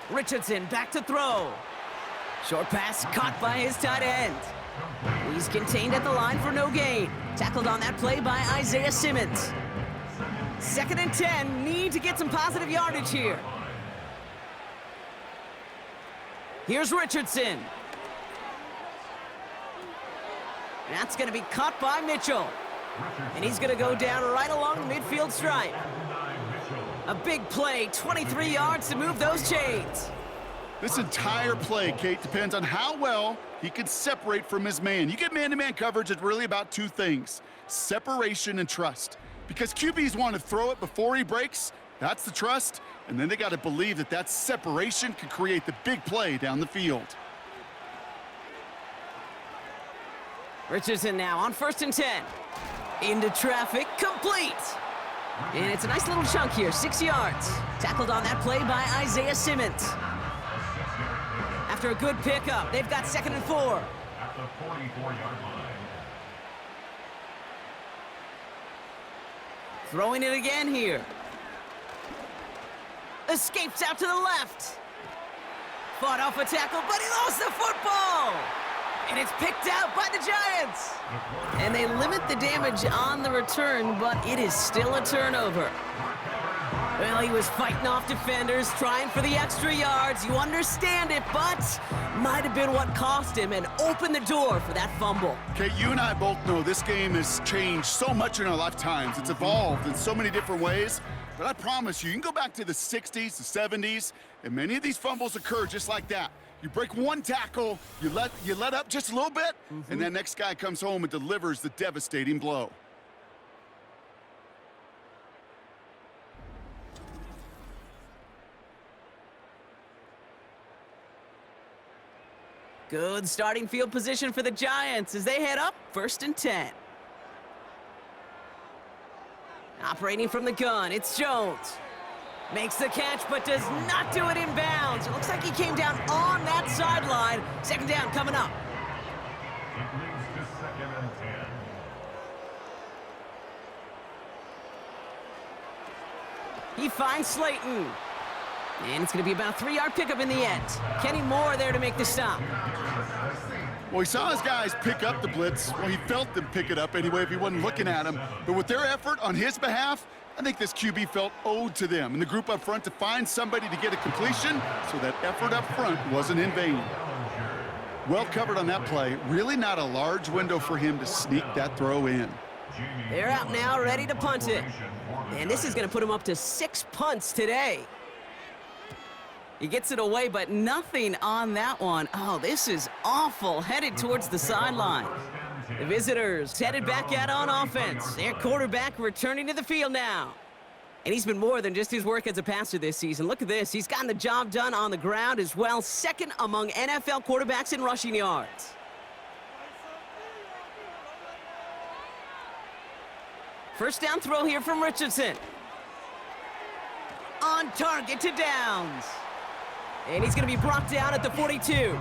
Richardson back to throw. Short pass caught by his tight end. He's contained at the line for no gain. Tackled on that play by Isaiah Simmons. 2nd and 10. Need to get some positive yardage here. Here's Richardson. That's going to be caught by Mitchell. And he's going to go down right along the midfield stripe. A big play, 23 yards to move those chains. This entire play, Kate, depends on how well he can separate from his man. You get man-to-man coverage, it's really about 2 things, separation and trust. Because QBs want to throw it before he breaks, that's the trust, and then they got to believe that that separation can create the big play down the field. Richardson now on 1st and 10. Into traffic, complete. And it's a nice little chunk here, 6 yards. Tackled on that play by Isaiah Simmons. After a good pickup, they've got 2nd and 4. At the 44-yard line. Throwing it again here. Escapes out to the left. Fought off a tackle, but he lost the football. And it's picked out by the Giants. And they limit the damage on the return, but it is still a turnover. Well, he was fighting off defenders, trying for the extra yards. You understand it, but might have been what cost him and opened the door for that fumble. Okay, you and I both know this game has changed so much in our lifetimes. It's evolved in so many different ways. But I promise you can go back to the 60s, the 70s, and many of these fumbles occur just like that. You break one tackle, you let up just a little bit, and that next guy comes home and delivers the devastating blow. Good starting field position for the Giants as they head up 1st and 10. Operating from the gun, it's Jones. Makes the catch, but does not do it in bounds. It looks like he came down on that sideline. 2nd down coming up. It leads to 2nd and 10. He finds Slayton. And it's going to be about a 3-yard pickup in the end. Kenny Moore there to make the stop. Well, he saw his guys pick up the blitz. Well, he felt them pick it up anyway if he wasn't looking at him. But with their effort on his behalf, I think this QB felt owed to them and the group up front to find somebody to get a completion, so that effort up front wasn't in vain. Well covered on that play. Really not a large window for him to sneak that throw in. They're out now, ready to punt it. And this is going to put him up to 6 punts today. He gets it away, but nothing on that one. Oh, this is awful. Headed towards the sideline. The visitors headed back out on offense. Their quarterback returning to the field now. And he's been more than just his work as a passer this season. Look at this. He's gotten the job done on the ground as well. 2nd among NFL quarterbacks in rushing yards. First down throw here from Richardson. On target to Downs. And he's going to be brought down at the 42.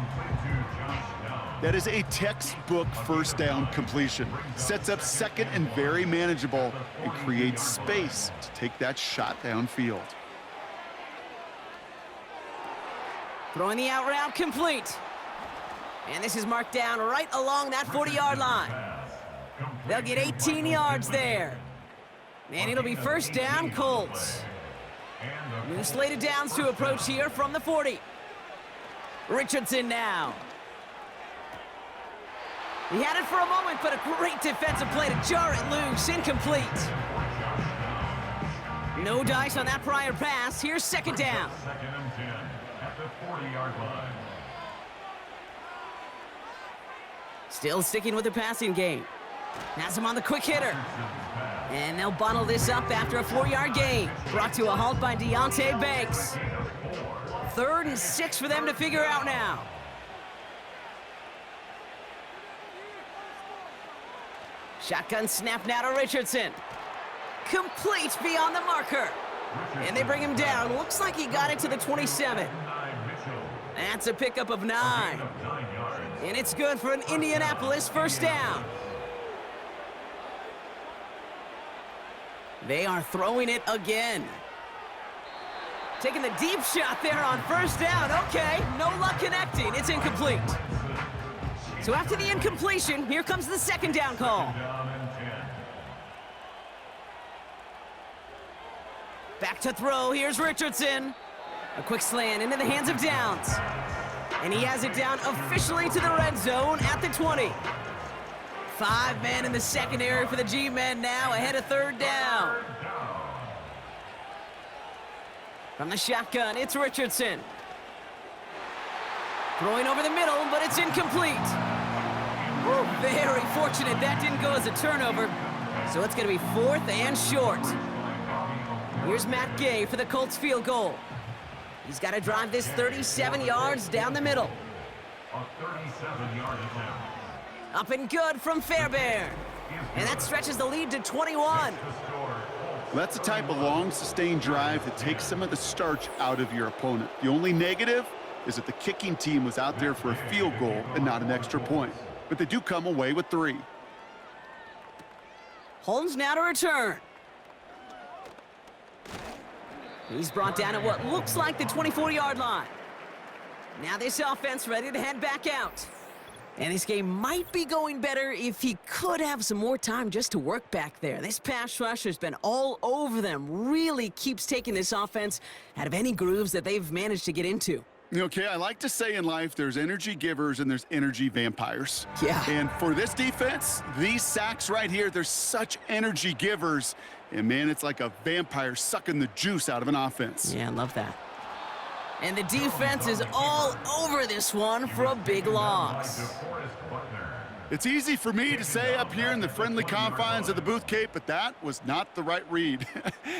That is a textbook first down completion. Sets up 2nd and very manageable and creates space to take that shot downfield. Throwing the out route complete. And this is marked down right along that 40-yard line. They'll get 18 yards there. And it'll be 1st down, Colts. New slated downs to approach here from the 40. Richardson now. He had it for a moment, but a great defensive play to jar it loose. Incomplete. No dice on that prior pass. Here's 2nd down. 2nd and 10 at the 40-yard line. Still sticking with the passing game. Has him on the quick hitter. And they'll bottle this up after a 4-yard gain. Brought to a halt by Deonte Banks. 3rd and 6 for them to figure out now. Shotgun snap now to Richardson. Complete beyond the marker. And they bring him down. Looks like he got it to the 27. That's a pickup of 9. And it's good for an Indianapolis 1st down. They are throwing it again. Taking the deep shot there on 1st down. Okay, no luck connecting. It's incomplete. So after the incompletion, here comes the 2nd down call. Back to throw. Here's Richardson. A quick slant into the hands of Downs. And he has it down officially to the red zone at the 20. 5 men in the secondary for the G-men now ahead of 3rd down. From the shotgun, it's Richardson. Throwing over the middle, but it's incomplete. Woo, very fortunate that didn't go as a turnover. So it's going to be 4th and short. Here's Matt Gay for the Colts field goal. He's got to drive this 37 yards down the middle. A 37-yard attempt. Up and good from Fairbairn. And that stretches the lead to 21. That's the type of long, sustained drive that takes some of the starch out of your opponent. The only negative is that the kicking team was out there for a field goal and not an extra point. But they do come away with 3. Holmes now to return. He's brought down at what looks like the 24-yard line. Now this offense ready to head back out. And this game might be going better if he could have some more time just to work back there. This pass rush has been all over them. Really keeps taking this offense out of any grooves that they've managed to get into. Okay, I like to say in life there's energy givers and there's energy vampires. Yeah. And for this defense, these sacks right here, they're such energy givers. And man, it's like a vampire sucking the juice out of an offense. Yeah, I love that. And the defense is all over this one for a big loss. It's easy for me to say up here in the friendly confines of the booth, Kate, but that was not the right read.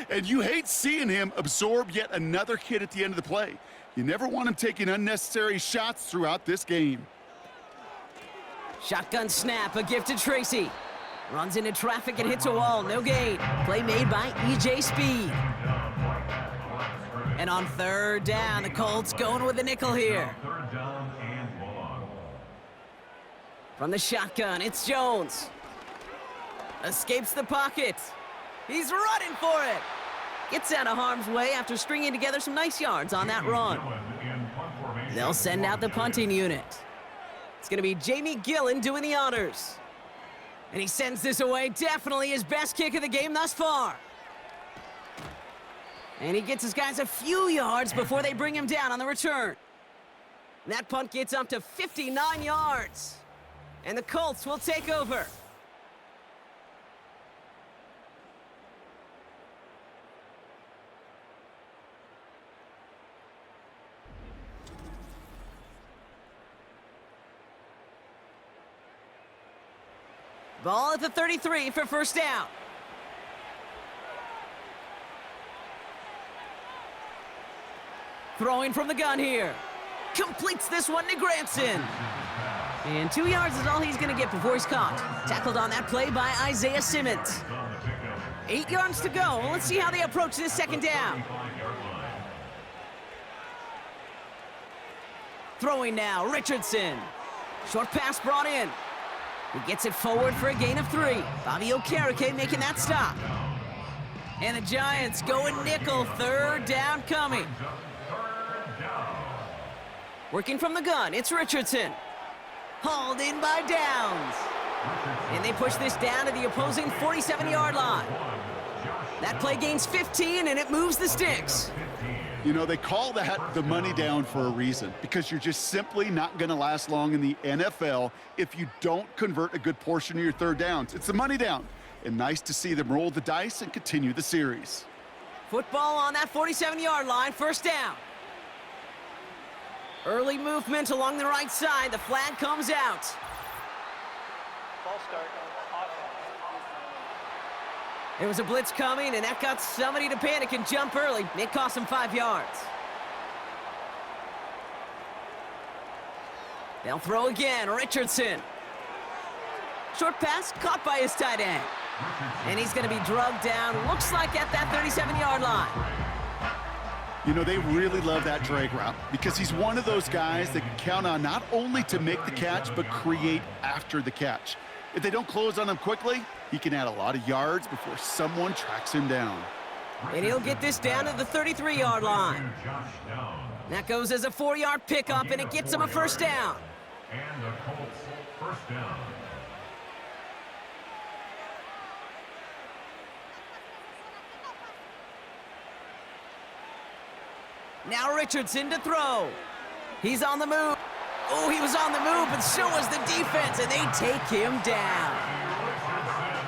And you hate seeing him absorb yet another hit at the end of the play. You never want him taking unnecessary shots throughout this game. Shotgun snap, a gift to Tracy. Runs into traffic and hits a wall, no gain. Play made by E.J. Speed. And on 3rd down, the Colts going with the nickel here. From the shotgun, it's Jones. Escapes the pocket. He's running for it. Gets out of harm's way after stringing together some nice yards on that run. They'll send out the punting unit. It's going to be Jamie Gillen doing the honors. And he sends this away, definitely his best kick of the game thus far. And he gets his guys a few yards before they bring him down on the return. And that punt gets up to 59 yards. And the Colts will take over. Ball at the 33 for 1st down. Throwing from the gun here. Completes this one to Granson. And 2 yards is all he's going to get before he's caught. Tackled on that play by Isaiah Simmons. 8 yards to go. Let's see how they approach this 2nd down. Throwing now, Richardson. Short pass brought in. He gets it forward for a gain of 3. Bobby Okereke making that stop. And the Giants going nickel, 3rd down coming. Working from the gun, it's Richardson. Hauled in by Downs. And they push this down to the opposing 47-yard line. That play gains 15, and it moves the sticks. You know, they call that the money down for a reason, because you're just simply not going to last long in the NFL if you don't convert a good portion of your 3rd downs. It's the money down. And nice to see them roll the dice and continue the series. Football on that 47-yard line, 1st down. Early movement along the right side. The flag comes out. Ball start. There was a blitz coming, and that got somebody to panic and jump early. It cost him 5 yards. They'll throw again. Richardson. Short pass caught by his tight end. And he's going to be drugged down, looks like at that 37-yard line. You know, they really love that drag route because he's one of those guys that can count on not only to make the catch, but create after the catch. If they don't close on him quickly, he can add a lot of yards before someone tracks him down. And he'll get this down to the 33-yard line. That goes as a 4-yard pickup, and it gets him a 1st down. And the Colts 1st down. Now Richardson to throw. He's on the move. Oh, he was on the move, but so was the defense, and they take him down.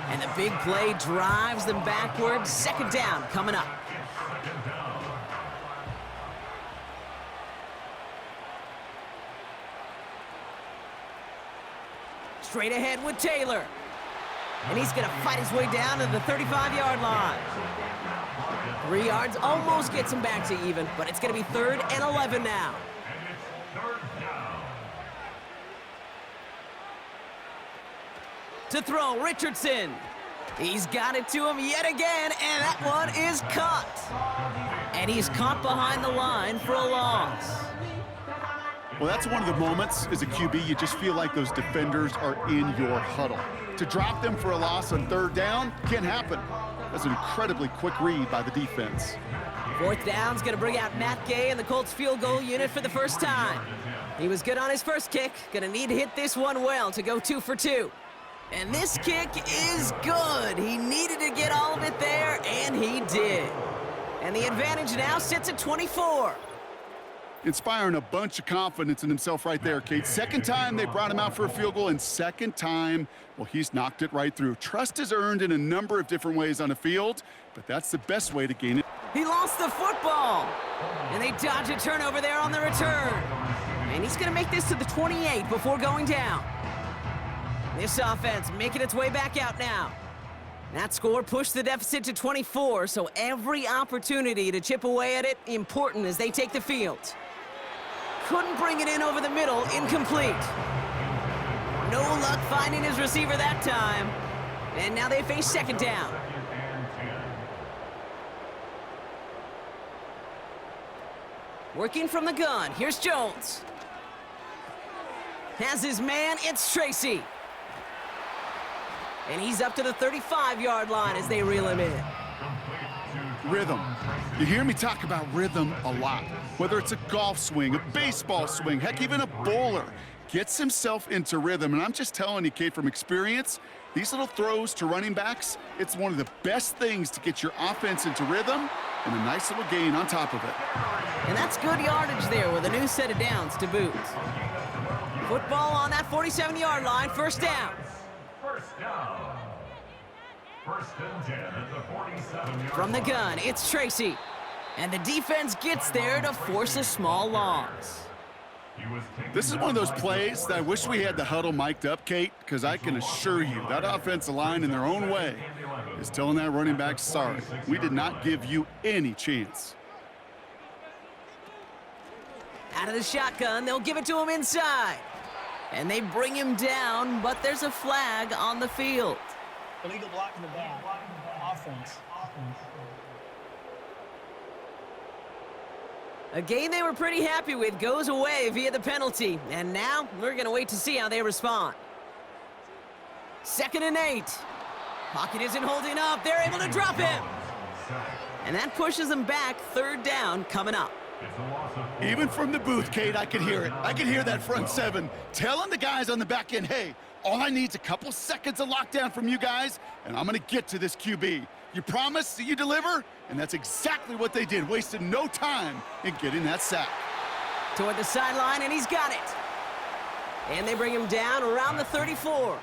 And the big play drives them backwards. 2nd down coming up. Straight ahead with Taylor. And he's going to fight his way down to the 35-yard line. 3 yards almost gets him back to even, but it's going to be 3rd and 11 now. To throw, Richardson. He's got it to him yet again, and that one is caught. And he's caught behind the line for a loss. Well, that's one of the moments as a QB you just feel like those defenders are in your huddle. To drop them for a loss on third down can't happen. That's an incredibly quick read by the defense. Fourth down's going to bring out Matt Gay and the Colts field goal unit for the first time. He was good on his first kick. Going to need to hit this one well to go 2 for 2. And this kick is good. He needed to get all of it there, and he did. And the advantage now sits at 24. Inspiring a bunch of confidence in himself right there, Kate. Second time they brought him out for a field goal, and second time, well, he's knocked it right through. Trust is earned in a number of different ways on the field, but that's the best way to gain it. He lost the football. And they dodge a turnover there on the return. And he's going to make this to the 28 before going down. This offense making its way back out now. That score pushed the deficit to 24, so every opportunity to chip away at it important as they take the field. Couldn't bring it in over the middle, incomplete. No luck finding his receiver that time. And now they face second down. Working from the gun, here's Jones. Has his man, it's Tracy. And he's up to the 35-yard line as they reel him in. Rhythm. You hear me talk about rhythm a lot. Whether it's a golf swing, a baseball swing, heck, even a bowler gets himself into rhythm. And I'm just telling you, Kate, from experience, these little throws to running backs, it's one of the best things to get your offense into rhythm and a nice little gain on top of it. And that's good yardage there with a new set of downs to boot. Football on that 47-yard line, first down. First down. First and 10 at the 47-yard From the gun, it's Tracy. And the defense gets there to force a small loss. This is one of those plays that I wish we had the huddle mic'd up, Kate, because I can assure you that offensive line in their own way is telling that running back, sorry, we did not give you any chance. Out of the shotgun, they'll give it to him inside. And they bring him down, but there's a flag on the field. Illegal block in the back. Offense. A game they were pretty happy with goes away via the penalty. And now we're going to wait to see how they respond. 2nd and 8. Pocket isn't holding up. They're able to drop him. And that pushes them back. 3rd down coming up. Even from the booth, Kate, I could hear it. I could hear that front seven telling the guys on the back end, hey, all I need is a couple seconds of lockdown from you guys, and I'm going to get to this QB. You promise that you deliver? And that's exactly what they did, wasted no time in getting that sack. Toward the sideline, and he's got it. And they bring him down around the 34.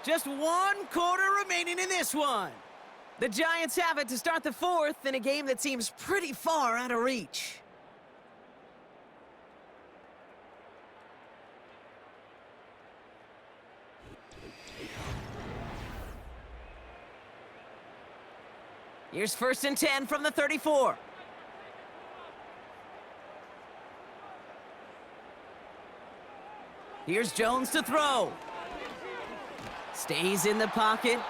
Just 1 quarter remaining in this one. The Giants have it to start the 4th in a game that seems pretty far out of reach. Here's 1st and 10 from the 34. Here's Jones to throw. Stays in the pocket.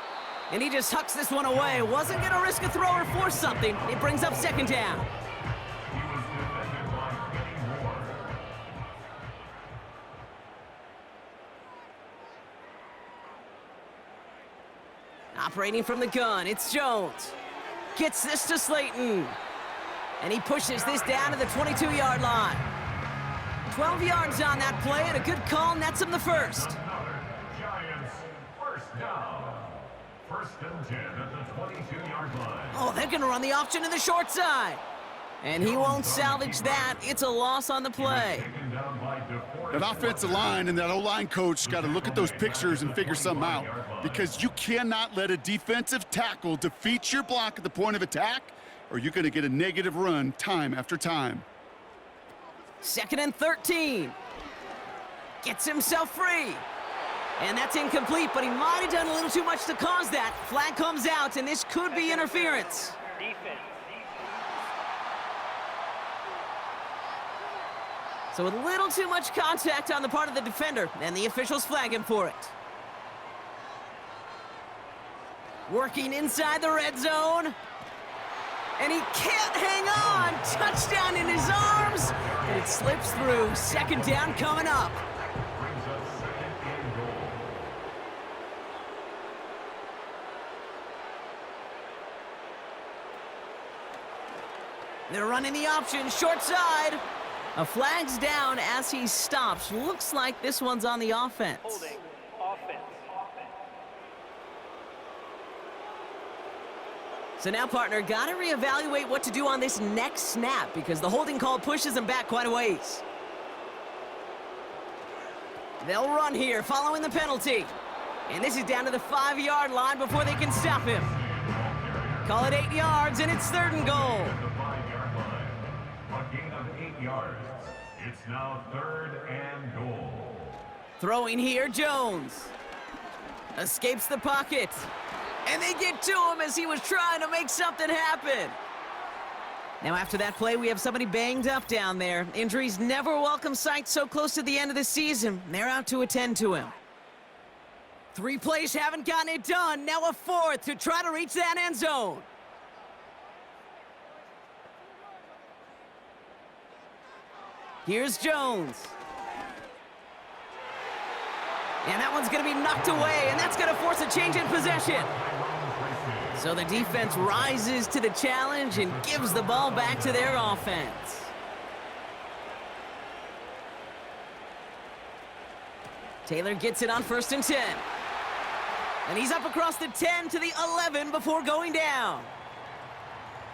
And he just hucks this one away. Wasn't going to risk a throw or force something. It brings up 2nd down. Operating from the gun, it's Jones. Gets this to Slayton. And he pushes this down to the 22-yard line. 12 yards on that play, and a good call nets him the first. Giants, first down. 1st and 10 at the 22-yard line. Oh, they're going to run the option to the short side. And he won't salvage that. It's a loss on the play. That offensive line and that O-line coach got to look at those pictures and figure something out, because you cannot let a defensive tackle defeat your block at the point of attack, or you're going to get a negative run time after time. 2nd and 13. Gets himself free. And that's incomplete, but he might have done a little too much to cause that. Flag comes out, and this could be interference. Defense. So a little too much contact on the part of the defender, and the officials flag him for it. Working inside the red zone. And he can't hang on. Touchdown in his arms. And it slips through. Second down coming up. Brings up second and goal. They're running the option, short side. A flag's down as he stops. Looks like this one's on the offense. Holding. Offense. So now, partner, got to reevaluate what to do on this next snap because the holding call pushes him back quite a ways. They'll run here following the penalty. And this is down to the 5-yard line before they can stop him. Call it 8 yards, and it's 3rd and goal. At the 5-yard line. A gain of 8 yards. It's now 3rd and goal. Throwing here, Jones. Escapes the pocket. And they get to him as he was trying to make something happen. Now after that play, we have somebody banged up down there. Injuries never a welcome sight so close to the end of the season. They're out to attend to him. 3 plays haven't gotten it done. Now a 4th to try to reach that end zone. Here's Jones. And that one's going to be knocked away, and that's going to force a change in possession. So the defense rises to the challenge and gives the ball back to their offense. Taylor gets it on 1st and 10. And he's up across the 10 to the 11 before going down.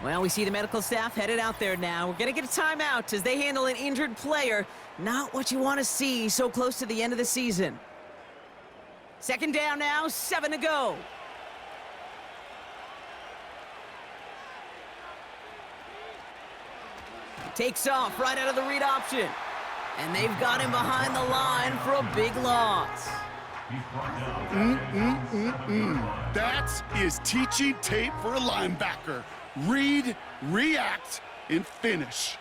Well, we see the medical staff headed out there now. We're going to get a timeout as they handle an injured player. Not what you want to see so close to the end of the season. 2nd down now, 7 to go. Takes off right out of the read option. And they've got him behind the line for a big loss. That is teaching tape for a linebacker. Read, react, and finish.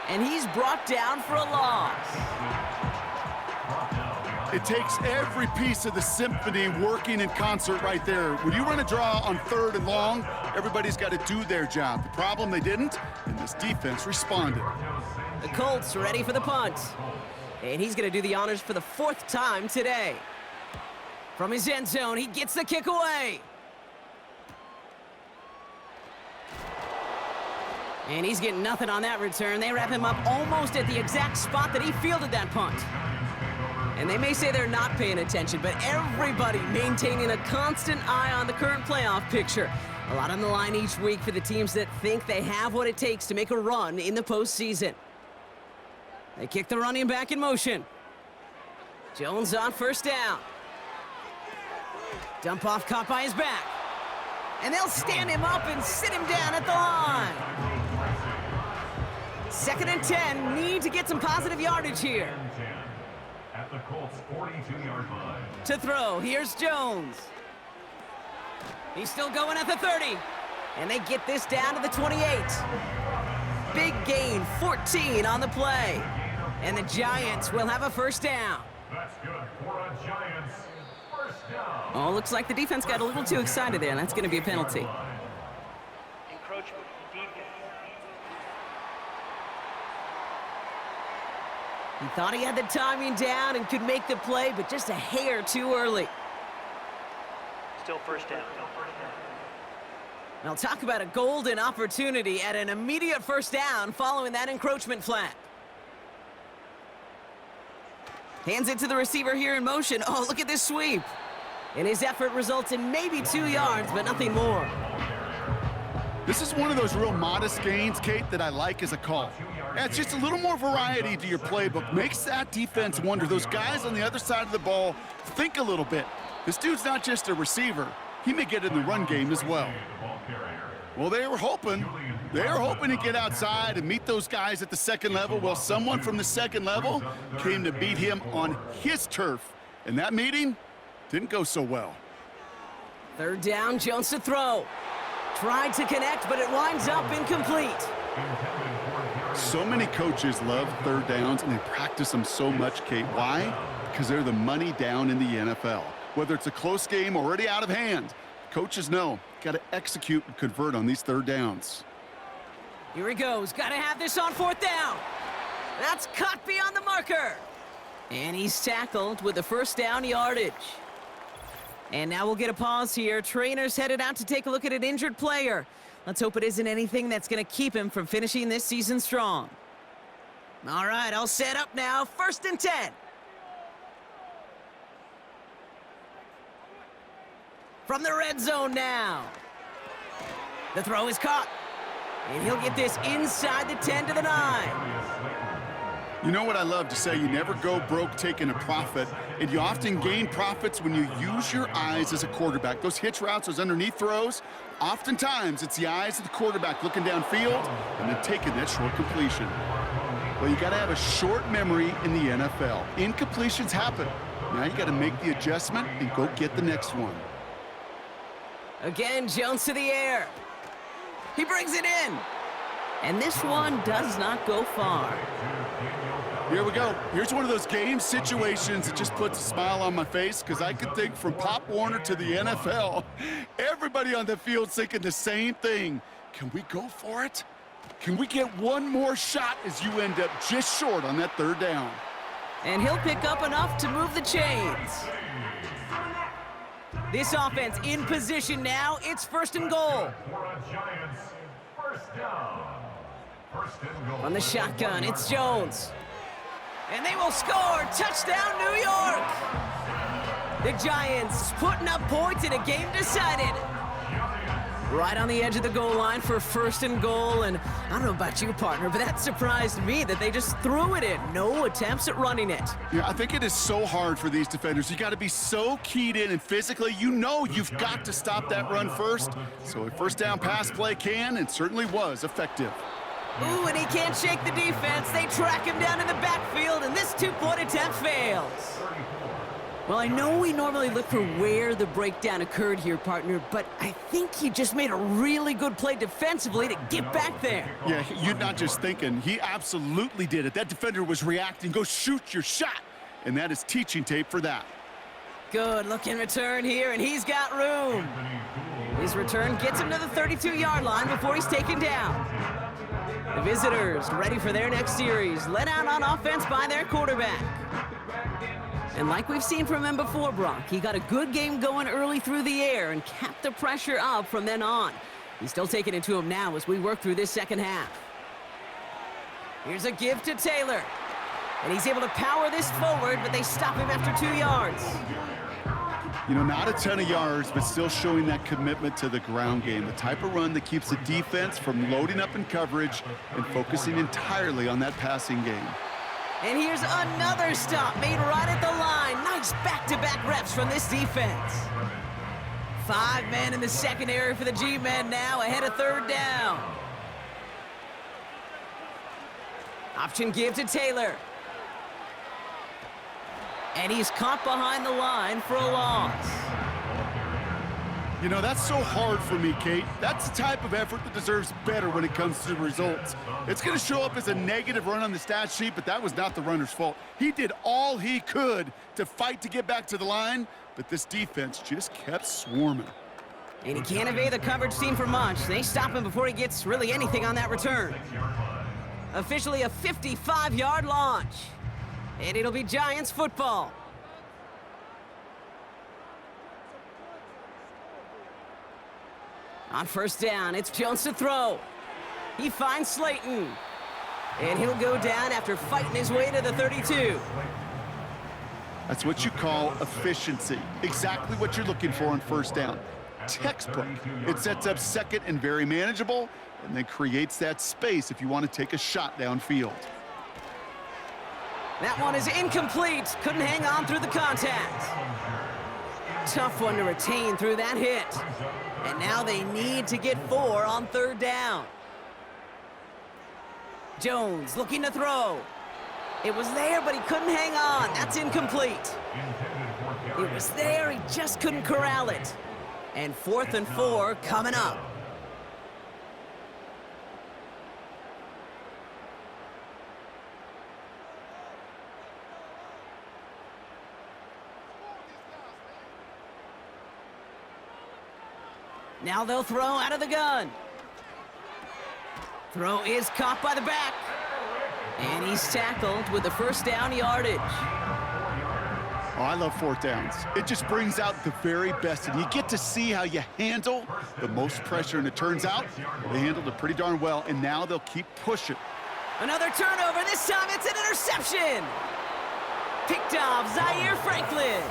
And he's brought down for a loss. It takes every piece of the symphony working in concert right there. When you run a draw on 3rd and long, everybody's got to do their job. The problem, they didn't, and this defense responded. The Colts ready for the punt. And he's going to do the honors for the 4th time today. From his end zone, he gets the kick away. And he's getting nothing on that return. They wrap him up almost at the exact spot that he fielded that punt. And they may say they're not paying attention, but everybody maintaining a constant eye on the current playoff picture. A lot on the line each week for the teams that think they have what it takes to make a run in the postseason. They kick the running back in motion. Jones on 1st down. Dump off caught by his back. And they'll stand him up and sit him down at the line. 2nd and 10, need to get some positive yardage here. At the Colts 42-yard line. To throw, here's Jones. He's still going at the 30. And they get this down to the 28. Big gain, 14 on the play. And the Giants will have a 1st down. That's good for a Giants 1st down. Oh, looks like the defense got a little too excited there, and that's going to be a penalty. Encroachment. Defense. He thought he had the timing down and could make the play, but just a hair too early. Still 1st down. Now talk about a golden opportunity at an immediate 1st down following that encroachment flag. Hands it to the receiver here in motion. Oh, look at this sweep. And his effort results in maybe 2 yards, but nothing more. This is one of those real modest gains, Kate, that I like as a call. Yeah, it's just a little more variety to your playbook. Makes that defense wonder. Those guys on the other side of the ball think a little bit. This dude's not just a receiver. He may get in the run game as well. Well, they were hoping to get outside and meet those guys at the 2nd level. Well, someone from the 2nd level came to beat him on his turf. And that meeting didn't go so well. 3rd down, Jones to throw. Tried to connect, but it winds up incomplete. Intended for So many coaches love third downs, and they practice them so much, Kate. Why? Because they're the money down in the NFL. Whether it's a close game already out of hand, coaches know, got to execute and convert on these third downs. Here he goes. Got to have this on fourth down. That's caught beyond the marker. And he's tackled with the first down yardage. And now we'll get a pause here. Trainer's headed out to take a look at an injured player. Let's hope it isn't anything that's going to keep him from finishing this season strong. All right, all set up now. 1st and 10. From the red zone now. The throw is caught. And he'll get this inside the 10 to the 9. You know what I love to say? You never go broke taking a profit, and you often gain profits when you use your eyes as a quarterback. Those hitch routes, those underneath throws, oftentimes it's the eyes of the quarterback looking downfield and then taking that short completion. Well, you got to have a short memory in the NFL. Incompletions happen. Now you got to make the adjustment and go get the next one. Again, Jones to the air. He brings it in. And this one does not go far. Here we go. Here's one of those game situations that just puts a smile on my face, because I could think from Pop Warner to the NFL, everybody on the field's thinking the same thing. Can we go for it? Can we get one more shot as you end up just short on that third down? And he'll pick up enough to move the chains. This offense in position now. It's 1st and goal. For a Giants first down. First and goal. On the shotgun, it's Jones. And they will score. Touchdown, New York. The Giants putting up points in a game decided. Right on the edge of the goal line for 1st and goal. And I don't know about you, partner, but that surprised me that they just threw it in. No attempts at running it. Yeah, I think it is so hard for these defenders. You got to be so keyed in, and physically, you know you've got to stop that run first. So a first down pass play can and certainly was effective. Ooh, and he can't shake the defense. They track him down in the backfield, and this 2-point attempt fails. Well, I know we normally look for where the breakdown occurred here, partner, but I think he just made a really good play defensively to get back there. Yeah, you're not just thinking. He absolutely did it. That defender was reacting. Go shoot your shot. And that is teaching tape for that. Good looking return here, and he's got room. His return gets him to the 32-yard line before he's taken down. The visitors ready for their next series, led out on offense by their quarterback. And like we've seen from him before, Brock, he got a good game going early through the air and kept the pressure up from then on. He's still taking it to him now as we work through this second half. Here's a give to Taylor. And he's able to power this forward, but they stop him after 2 yards. You know, not a ton of yards, but still showing that commitment to the ground game. The type of run that keeps the defense from loading up in coverage and focusing entirely on that passing game. And here's another stop made right at the line. Nice back-to-back reps from this defense. 5 men in the secondary for the G-men now, ahead of 3rd down. Option give to Taylor. And he's caught behind the line for a loss. You know, that's so hard for me, Kate. That's the type of effort that deserves better when it comes to the results. It's going to show up as a negative run on the stat sheet, but that was not the runner's fault. He did all he could to fight to get back to the line, but this defense just kept swarming. And he can't evade the coverage team for much. They stop him before he gets really anything on that return. Officially a 55-yard launch. And it'll be Giants football. On 1st down, it's Jones to throw. He finds Slayton. And he'll go down after fighting his way to the 32. That's what you call efficiency. Exactly what you're looking for on 1st down. Textbook. It sets up 2nd and very manageable, and then creates that space if you want to take a shot downfield. That one is incomplete. Couldn't hang on through the contact. Tough one to retain through that hit. And now they need to get 4 on 3rd down. Jones looking to throw. It was there, but he couldn't hang on. That's incomplete. It was there, he just couldn't corral it. And 4th and 4 coming up. Now they'll throw out of the gun. Throw is caught by the back. And he's tackled with the first down yardage. Oh, I love fourth downs. It just brings out the very best, and you get to see how you handle the most pressure, and it turns out they handled it pretty darn well, and now they'll keep pushing. Another turnover. This time it's an interception. Picked off Zaire Franklin.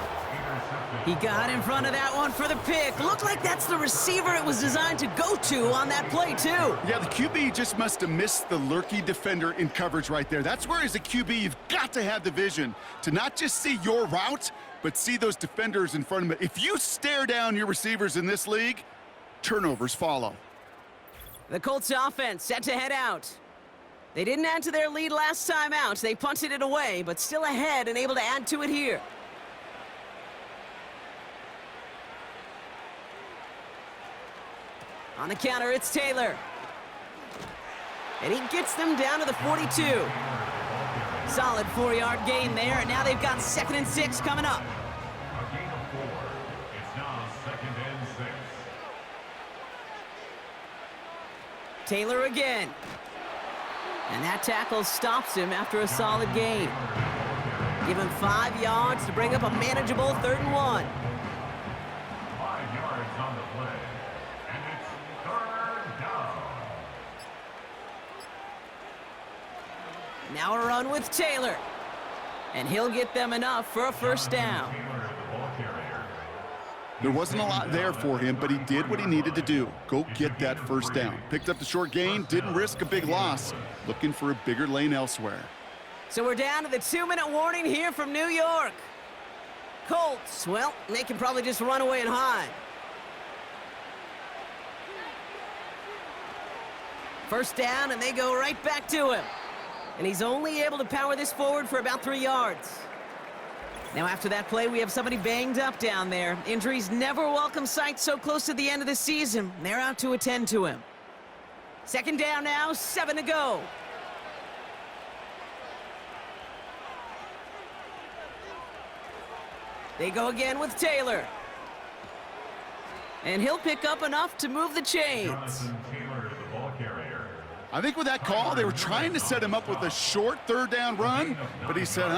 He got in front of that one for the pick. Looked like that's the receiver it was designed to go to on that play, too. Yeah, the QB just must have missed the lurky defender in coverage right there. That's where, as a QB, you've got to have the vision to not just see your route, but see those defenders in front of it. If you stare down your receivers in this league, turnovers follow. The Colts offense set to head out. They didn't add to their lead last time out. They punted it away, but still ahead and able to add to it here. On the counter, it's Taylor. And he gets them down to the 42. Solid 4-yard gain there, and now they've got 2nd and 6 coming up. A gain of 4. It's now 2nd and 6. Taylor again. And that tackle stops him after a solid gain. Give him 5 yards to bring up a manageable 3rd and 1. 5 yards on the play. And it's 3rd down. Now a run with Taylor. And he'll get them enough for a first down. Taylor, the ball carrier. There wasn't a lot there for him, but he did what he needed to do. Go get that first down. Picked up the short gain, didn't risk a big loss. Looking for a bigger lane elsewhere. So we're down to the 2-minute warning here from New York. Colts, well, they can probably just run away and hide. First down, and they go right back to him. And he's only able to power this forward for about 3 yards. Now after that play, we have somebody banged up down there. Injuries never a welcome sight so close to the end of the season. They're out to attend to him. 2nd down now, 7 to go. They go again with Taylor. And he'll pick up enough to move the chains. Jonathan Taylor, the ball carrier. I think with that call, they were trying to set him up with a short 3rd down run, but he said,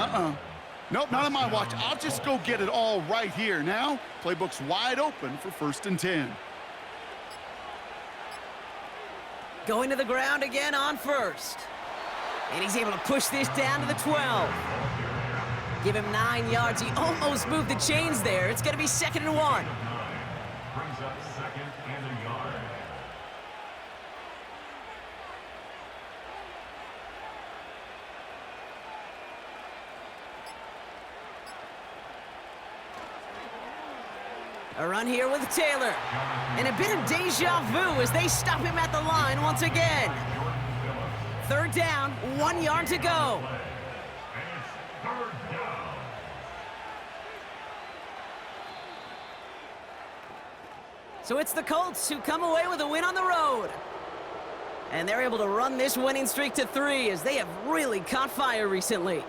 nope, not on my watch. I'll just go get it all right here. Now, playbook's wide open for 1st and 10. Going to the ground again on 1st. And he's able to push this down to the 12. Give him 9 yards. He almost moved the chains there. It's going to be 2nd and 1. Brings up 2nd and a yard. A run here with Taylor. And a bit of deja vu as they stop him at the line once again. 3rd down, 1 yard to go. And it's 3rd down. So it's the Colts who come away with a win on the road. And they're able to run this winning streak to 3 as they have really caught fire recently.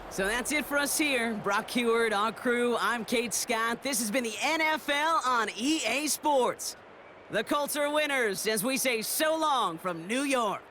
So that's it for us here. Brock Heward, our crew, I'm Kate Scott. This has been the NFL on EA Sports. The Colts are winners as we say so long from New York.